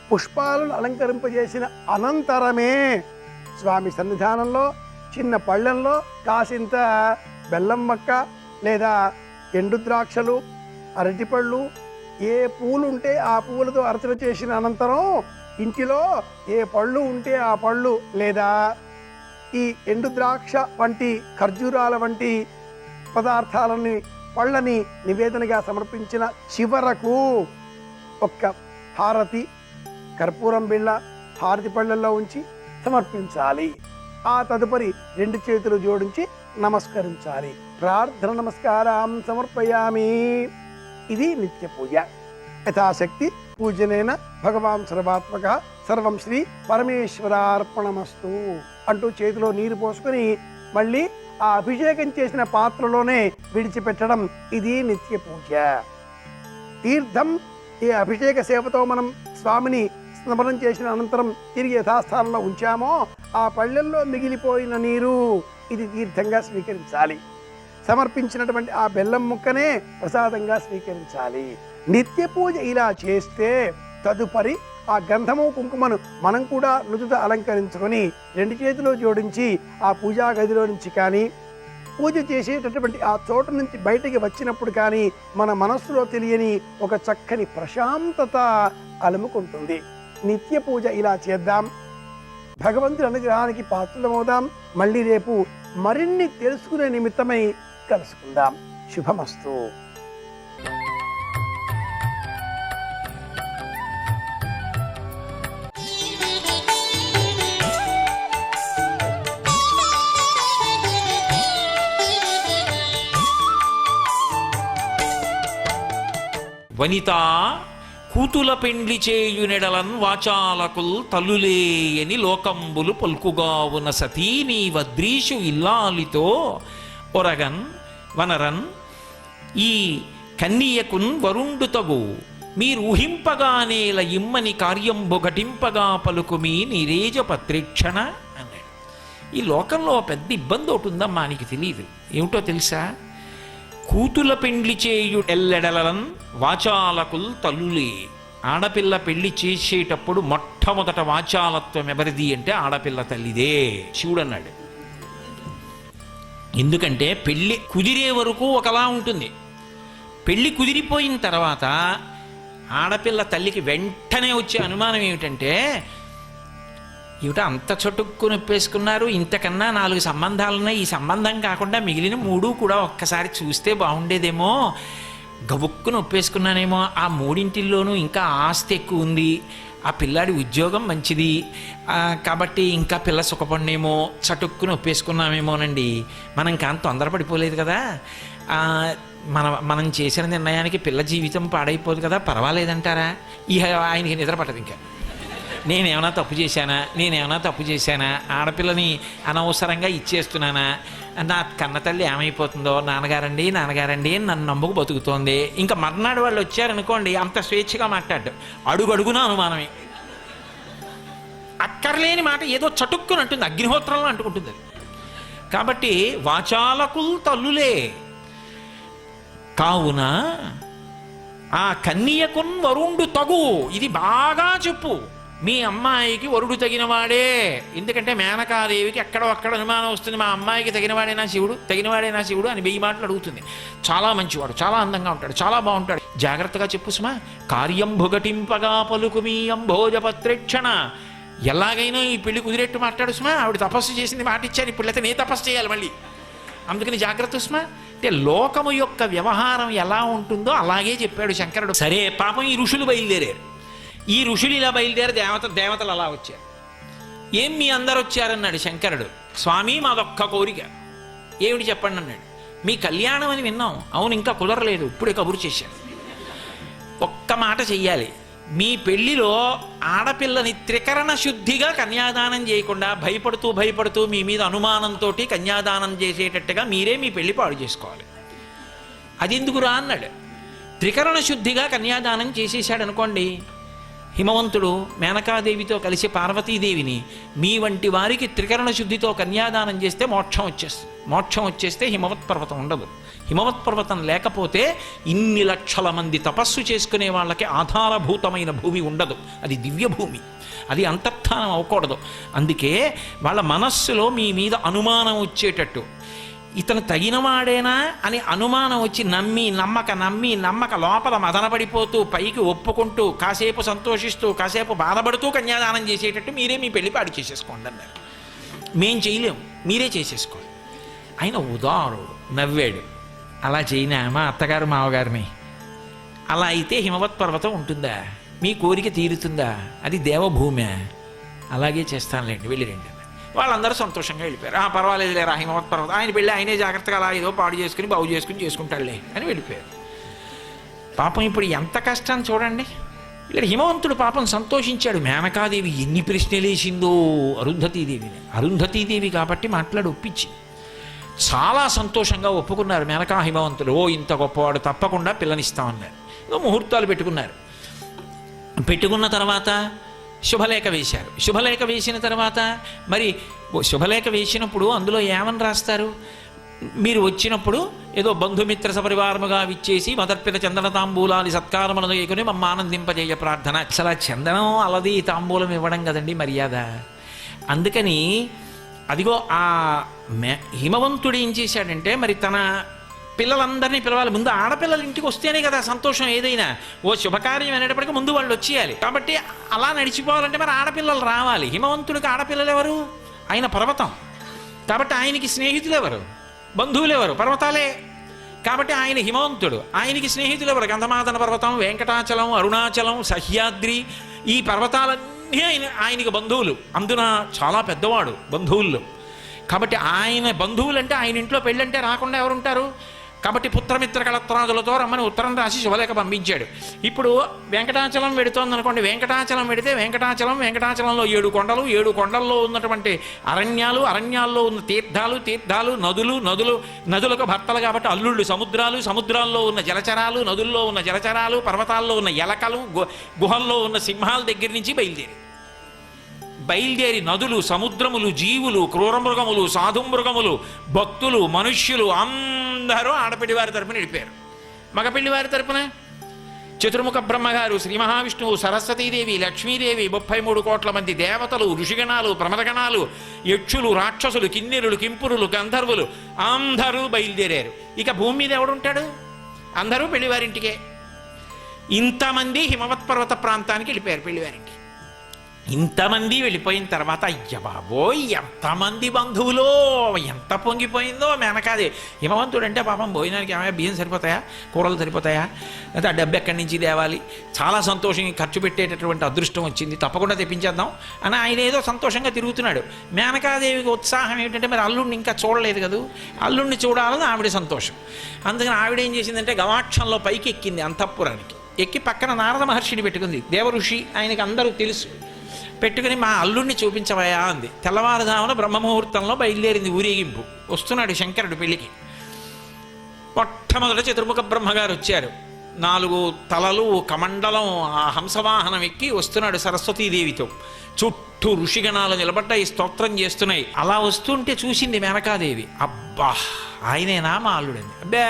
Speaker 4: పుష్పాలను అలంకరింపజేసిన అనంతరమే స్వామి సన్నిధానంలో చిన్న పళ్ళెంలో కాసింత బెల్లం మొక్క లేదా ఎండు ద్రాక్షలు, అరటిపళ్ళు, ఏ పూలు ఉంటే ఆ పూలతో అర్చన చేసిన అనంతరం ఇంటిలో ఏ పళ్ళు ఉంటే ఆ పళ్ళు లేదా ఈ ఎండు ద్రాక్ష వంటి ఖర్జూరాల వంటి పదార్థాలని పళ్ళని నివేదనగా సమర్పించిన చివరకు ఒక్క హారతి కర్పూరం బిళ్ళ హారతి పళ్ళల్లో ఉంచి సమర్పించాలి. ఆ తదుపరి 2 చేతులు జోడించి నమస్కరించాలి. ప్రార్థన నమస్కారం సమర్పయామి. ఇది నిత్య పూజ. యథాశక్తి పూజనేన భగవాన్ సర్వాత్మక సర్వం శ్రీ పరమేశ్వరార్పణమస్తు అంటూ చేతిలో నీరు పోసుకొని మళ్ళీ ఆ అభిషేకం చేసిన పాత్రలోనే విడిచిపెట్టడం. ఇది నిత్య పూజ. తీర్థం ఈ అభిషేక సేవతో మనం స్వామిని స్మరణం చేసిన అనంతరం తిరిగి యథాస్థానంలో ఉంచామో ఆ పళ్ళెల్లో మిగిలిపోయిన నీరు ఇది తీర్థంగా స్వీకరించాలి. సమర్పించినటువంటి ఆ బెల్లం ముక్కనే ప్రసాదంగా స్వీకరించాలి. నిత్య పూజ ఇలా చేస్తే తదుపరి ఆ గంధము కుంకుమను మనం కూడా నుదుట అలంకరించుకొని 2 చేతులు జోడించి ఆ పూజా గదిలో నుంచి కానీ పూజ చేసేటటువంటి ఆ చోటు నుంచి బయటికి వచ్చినప్పుడు కానీ మన మనస్సులో తెలియని ఒక చక్కని ప్రశాంతత అలుముకుంటుంది. నిత్య పూజ ఇలా చేద్దాం. భగవంతుడి అనుగ్రహానికి పాత్రలమవుదాం. మళ్ళీ రేపు మరిన్ని తెలుసుకునే నిమిత్తమై కలుసుకుందాం. శుభమస్తు.
Speaker 5: వనిత కూతుల పెండ్లి చేయునెడలన్ వాచాలకుల్ తల్లులేయని లోకంబులు పల్కుగావున సతీ నీ వద్రీషు ఇల్లాలితో ఒరగన్ వనరన్ ఈ కన్నియకున్ వరుండుతగు మీరు ఊహింపగానేల ఇమ్మని కార్యంబు ఘటింపగా పలుకు మీ నిరేజ పత్రీక్షణ అన్నాడు. ఈ లోకంలో పెద్ద ఇబ్బంది ఒకటి ఉందమ్మా, నీకు తెలియదు. ఏమిటో తెలుసా? కూతుల పెండ్లి చేయు ఎల్లెడలన్ వాచాలకుల్ తల్లులే. ఆడపిల్ల పెళ్లి చేసేటప్పుడు మొట్టమొదట వాచాలత్వం ఎవరిది అంటే ఆడపిల్ల తల్లిదే. శివుడు అన్నాడు. ఎందుకంటే పెళ్ళి కుదిరే వరకు ఒకలా ఉంటుంది. పెళ్ళి కుదిరిపోయిన తర్వాత ఆడపిల్ల తల్లికి వెంటనే వచ్చే అనుమానం ఏమిటంటే, ఏమిటో అంత చటుక్కు నొప్పేసుకున్నారు, ఇంతకన్నా 4 సంబంధాలున్నాయి, ఈ సంబంధం కాకుండా మిగిలిన 3 కూడా ఒక్కసారి చూస్తే బాగుండేదేమో, గబుక్కు నొప్పేసుకున్నానేమో, ఆ 3 ఇంకా ఆస్తి ఎక్కువ ఉంది, ఆ పిల్లాడి ఉద్యోగం మంచిది కాబట్టి ఇంకా పిల్ల సుఖపడినేమో, చటుక్కు నొప్పేసుకున్నామేమోనండి. మనం కానీ తొందరపడిపోలేదు కదా, మనం చేసిన నిర్ణయానికి పిల్ల జీవితం పాడైపోదు కదా, పర్వాలేదంటారా? ఆయనకి నిద్ర పట్టదు. ఇంకా నేనేమైనా తప్పు చేశానా, ఆడపిల్లని అనవసరంగా ఇచ్చేస్తున్నానా, నా కన్నతల్లి ఏమైపోతుందో, నాన్నగారండి అని నన్ను నమ్ముకు బతుకుతోంది. ఇంకా మర్నాడు వాళ్ళు వచ్చారనుకోండి, అంత స్వేచ్ఛగా మాట్లాడ్డాం, అడుగడుగునా అనుమానమే. అక్కర్లేని మాట ఏదో చటుక్కుని అంటుంది, అగ్నిహోత్రంలో అంటుకుంటుంది అది. కాబట్టి వాచాలకుల్ తల్లులే కావున ఆ కన్యకున్ వరుండు తగు. ఇది బాగా చెప్పు, మీ అమ్మాయికి వరుడు తగినవాడే. ఎందుకంటే మేనకాదేవికి ఎక్కడో అక్కడ అనుమానం వస్తుంది, మా అమ్మాయికి తగినవాడేనా శివుడు అని 1000 మాటలు అడుగుతుంది. చాలా మంచివాడు, చాలా అందంగా ఉంటాడు, చాలా బాగుంటాడు, జాగ్రత్తగా చెప్పు సుమా. కార్యంబు ఘటింపగా పలుకు మీ అంభోజ పత్రేక్షణ. ఎలాగైనా ఈ పెళ్లి కుదిరేట్టు మాట్లాడు సుమా. ఆవిడ తపస్సు చేసింది, మాట ఇచ్చారు, ఇప్పుడు నే తపస్సు చేయాలి మళ్ళీ, అందుకని జాగ్రత్త సుమా. అంటే లోకము యొక్క వ్యవహారం ఎలా ఉంటుందో అలాగే చెప్పాడు శంకరుడు. సరే పాపం ఈ ఋషులు బయలుదేరారు. ఈ ఋషులు ఇలా బయలుదేరి దేవతలు అలా వచ్చారు. ఏం మీ అందరు వచ్చారన్నాడు శంకరుడు. స్వామి మాదొక్క కోరిక. ఏమిటి చెప్పండి అన్నాడు. మీ కళ్యాణం అని విన్నాం, అవును ఇంకా కుదరలేదు, ఇప్పుడే కబురు చేశాను, ఒక్క మాట చెయ్యాలి. మీ పెళ్లిలో ఆడపిల్లని త్రికరణ శుద్ధిగా కన్యాదానం చేయకుండా భయపడుతూ మీ మీద అనుమానంతో కన్యాదానం చేసేటట్టుగా మీరే మీ పెళ్లి పాడు చేసుకోవాలి. అది ఎందుకురా అన్నాడు. త్రికరణ శుద్ధిగా కన్యాదానం చేసేసాడు అనుకోండి, హిమవంతుడు మేనకాదేవితో కలిసి పార్వతీదేవిని మీ వంటి వారికి త్రికరణ శుద్ధితో కన్యాదానం చేస్తే మోక్షం వచ్చేస్తుంది. మోక్షం వచ్చేస్తే హిమవత్ పర్వతం ఉండదు. హిమవత్ పర్వతం లేకపోతే ఇన్ని లక్షల మంది తపస్సు చేసుకునే వాళ్ళకి ఆధారభూతమైన భూమి ఉండదు. అది దివ్య భూమి, అది అంతర్ధానం అవ్వకూడదు. అందుకే వాళ్ళ మనస్సులో మీ మీద అనుమానం వచ్చేటట్టు, ఇతను తగినవాడేనా అని అనుమానం వచ్చి నమ్మక లోపల మదనపడిపోతూ పైకి ఒప్పుకుంటూ కాసేపు సంతోషిస్తూ కాసేపు బాధపడుతూ కన్యాదానం చేసేటట్టు మీరే మీ పెళ్లి పాడు చేసేసుకోండి అన్నారు. మేం చేయలేం, మీరే చేసేసుకోండి. ఆయన ఉదారుడు, నవ్వాడు. అలా చేయనా మా అత్తగారు మావగారిని? అలా అయితే హిమవత్ పర్వతం ఉంటుందా? మీ కోరిక తీరుతుందా? అది దేవభూమి. అలాగే చేస్తానులేండి, వెళ్ళిరండి. వాళ్ళందరూ సంతోషంగా వెళ్ళిపోయారు. పర్వాలేదు లేరా హిమవత్ పర్వతం, ఆయన పెళ్ళి ఆయనే జాగ్రత్తగా అలా ఏదో పాడు చేసుకుని బాగు చేసుకుంటాడులే అని వెళ్ళిపోయారు. పాపం ఇప్పుడు ఎంత కష్టాన్ని చూడండి. ఇక్కడ హిమవంతుడు పాపం సంతోషించాడు. మేనకాదేవి ఎన్ని ప్రశ్నలు వేసిందో అరుంధతీదేవిని. అరుంధతీదేవి కాబట్టి మాట్లాడి ఒప్పించి చాలా సంతోషంగా ఒప్పుకున్నారు మేనకా హిమవంతుడు. ఇంత గొప్పవాడు, తప్పకుండా పిల్లనిస్తామన్నారు. ముహూర్తాలు పెట్టుకున్నారు. పెట్టుకున్న తర్వాత శుభలేఖ వేశారు. శుభలేఖ వేసిన తర్వాత మరి శుభలేఖ వేసినప్పుడు అందులో ఏమని రాస్తారు? మీరు వచ్చినప్పుడు ఏదో బంధుమిత్ర సపరివారముగా విచ్చేసి మొదర్పిత చందన తాంబూలాది సత్కారములను వేయకుని మమ్మ ఆనందింపజేయ ప్రార్థన. అసలు చందనం అలది తాంబూలం ఇవ్వడం కదండి మర్యాద. అందుకని అదిగో ఆ హిమవంతుడు ఏం చేశాడంటే, మరి తన పిల్లలందరినీ పిలవాలి. ముందు ఆడపిల్లలు ఇంటికి వస్తేనే కదా సంతోషం ఏదైనా. శుభకార్యం అనేటప్పటికీ ముందు వాళ్ళు వచ్చేయాలి. కాబట్టి అలా నడిచిపోవాలంటే మరి ఆడపిల్లలు రావాలి. హిమవంతుడికి ఆడపిల్లలు ఎవరు? ఆయన పర్వతం. కాబట్టి ఆయనకి స్నేహితులు ఎవరు? బంధువులు ఎవరు? పర్వతాలే. కాబట్టి ఆయన హిమవంతుడు. ఆయనకి స్నేహితులు ఎవరు? గంధమాదన పర్వతం, వెంకటాచలం, అరుణాచలం, సహ్యాద్రి. ఈ పర్వతాలన్నీ ఆయనకి బంధువులు. అందున చాలా పెద్దవాడు బంధువుల్లో. కాబట్టి ఆయన బంధువులంటే ఆయన ఇంట్లో పెళ్ళంటే రాకుండా ఎవరుంటారు? కాబట్టి పుత్రమిత్ర కళత్రాదులతో రమ్మని ఉత్తరం రాసి శుభలేఖ పంపించాడు. ఇప్పుడు వెంకటాచలం వెడుతోంది అనుకోండి. వెంకటాచలం వెడితే వెంకటాచలంలో 7 కొండలు, 7 కొండల్లో ఉన్నటువంటి అరణ్యాల్లో ఉన్న తీర్థాలు, నదులకు భర్తలు కాబట్టి అల్లుళ్ళు, సముద్రాల్లో ఉన్న జలచరాలు, నదుల్లో ఉన్న జలచరాలు, పర్వతాల్లో ఉన్న ఎలకలు, గుహల్లో ఉన్న సింహాల దగ్గర నుంచి బయలుదేరి నదులు, సముద్రములు, జీవులు, క్రూరమృగములు, సాధుమృగములు, భక్తులు, మనుష్యులు అందరూ ఆడపిల్లి వారి తరపున వెళ్ళిపోయారు. మగపిల్లి వారి తరపున చతుర్ముఖ బ్రహ్మగారు, శ్రీ మహావిష్ణువు, సరస్వతీదేవి, లక్ష్మీదేవి, 33 కోట్ల మంది దేవతలు, ఋషిగణాలు, ప్రమదగణాలు, యక్షులు, రాక్షసులు, కిన్నెరులు, కింపురులు, గంధర్వులు అందరూ బయలుదేరారు. ఇక భూమి మీద ఎవడుంటాడు? అందరూ పెళ్లివారింటికే. ఇంతమంది హిమవత్ పర్వత ప్రాంతానికి వెళ్ళిపోయారు పెళ్లివారింటికి. ఇంతమంది వెళ్ళిపోయిన తర్వాత అయ్య బాబోయ్ ఎంతమంది బంధువులో, ఎంత పొంగిపోయిందో మేనకాదే. హిమవంతుడు అంటే పాపం భోజనానికి ఏమైనా బియ్యం సరిపోతాయా, కూరలు సరిపోతాయా, లేదా ఆ డబ్బు ఎక్కడి నుంచి తేవాలి, చాలా సంతోషంగా ఖర్చు పెట్టేటటువంటి అదృష్టం వచ్చింది, తప్పకుండా తెప్పించేద్దాం అని ఆయన ఏదో సంతోషంగా తిరుగుతున్నాడు. మేనకాదేవికి ఉత్సాహం ఏమిటంటే మరి అల్లుడిని ఇంకా చూడలేదు కదా, అల్లుడిని చూడాలని ఆవిడ సంతోషం. అందుకని ఆవిడ ఏం చేసిందంటే గవాక్షంలో పైకి ఎక్కింది అంతఃపురానికి. ఎక్కి పక్కన నారద మహర్షిని పెట్టుకుంది. దేవఋషి, ఆయనకి అందరూ తెలుసు. పెట్టుకుని మా అల్లుడిని చూపించవయా అంది. తెల్లవారుజామున బ్రహ్మముహూర్తంలో బయలుదేరింది ఊరేగింపు. వస్తున్నాడు శంకరుడు పెళ్లికి. మొట్టమొదట చతుర్ముఖ బ్రహ్మగారు వచ్చారు. 4 తలలు, కమండలం, ఆ హంసవాహనం ఎక్కి వస్తున్నాడు సరస్వతీదేవితో. చుట్టూ ఋషిగణాలు నిలబడ్డాయి, స్తోత్రం చేస్తున్నాయి. అలా వస్తుంటే చూసింది మేనకాదేవి. అబ్బా ఆయనేనా మా అల్లుడండి. అబ్బా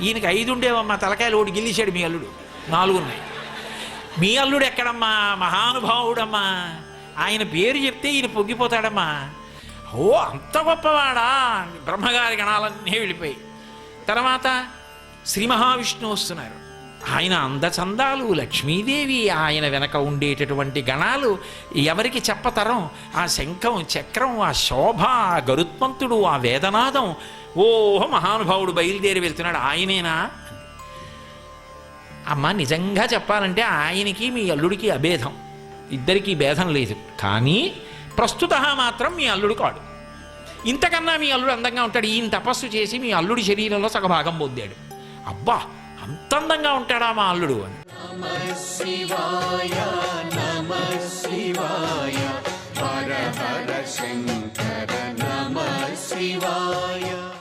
Speaker 5: ఈయనకి 5 ఉండేవమ్మా, తలకాయలు ఒకటి గిల్లిశాడు మీ అల్లుడు, 4 ఉన్నాయి. మీ అల్లుడు ఎక్కడమ్మా, మహానుభావుడమ్మా, ఆయన పేరు చెప్తే ఈయన పొంగిపోతాడమ్మా. అంత గొప్పవాడా? బ్రహ్మగారి గణాలన్నీ వెళ్ళిపోయి తర్వాత శ్రీ మహావిష్ణువు వస్తున్నారు. ఆయన అందచందాలు, లక్ష్మీదేవి, ఆయన వెనక ఉండేటటువంటి గణాలు ఎవరికి చెప్పతరం? ఆ శంఖం, చక్రం, ఆ శోభ, ఆ గరుత్మంతుడు, ఆ వేదనాదం. ఓహో మహానుభావుడు బయలుదేరి వెళ్తున్నాడు, ఆయనేనా? అమ్మ నిజంగా చెప్పాలంటే ఆయనకి మీ అల్లుడికి అభేదం, ఇద్దరికీ భేదం లేదు. కానీ ప్రస్తుత మాత్రం మీ అల్లుడు కాడు. ఇంతకన్నా మీ అల్లుడు అందంగా ఉంటాడు. ఈయన తపస్సు చేసి మీ అల్లుడి శరీరంలో సగభాగం పొందాడు. అబ్బా అంత అందంగా ఉంటాడా మా అల్లుడు అని.
Speaker 6: శివాయ నమ శివాయ హర హర శంకర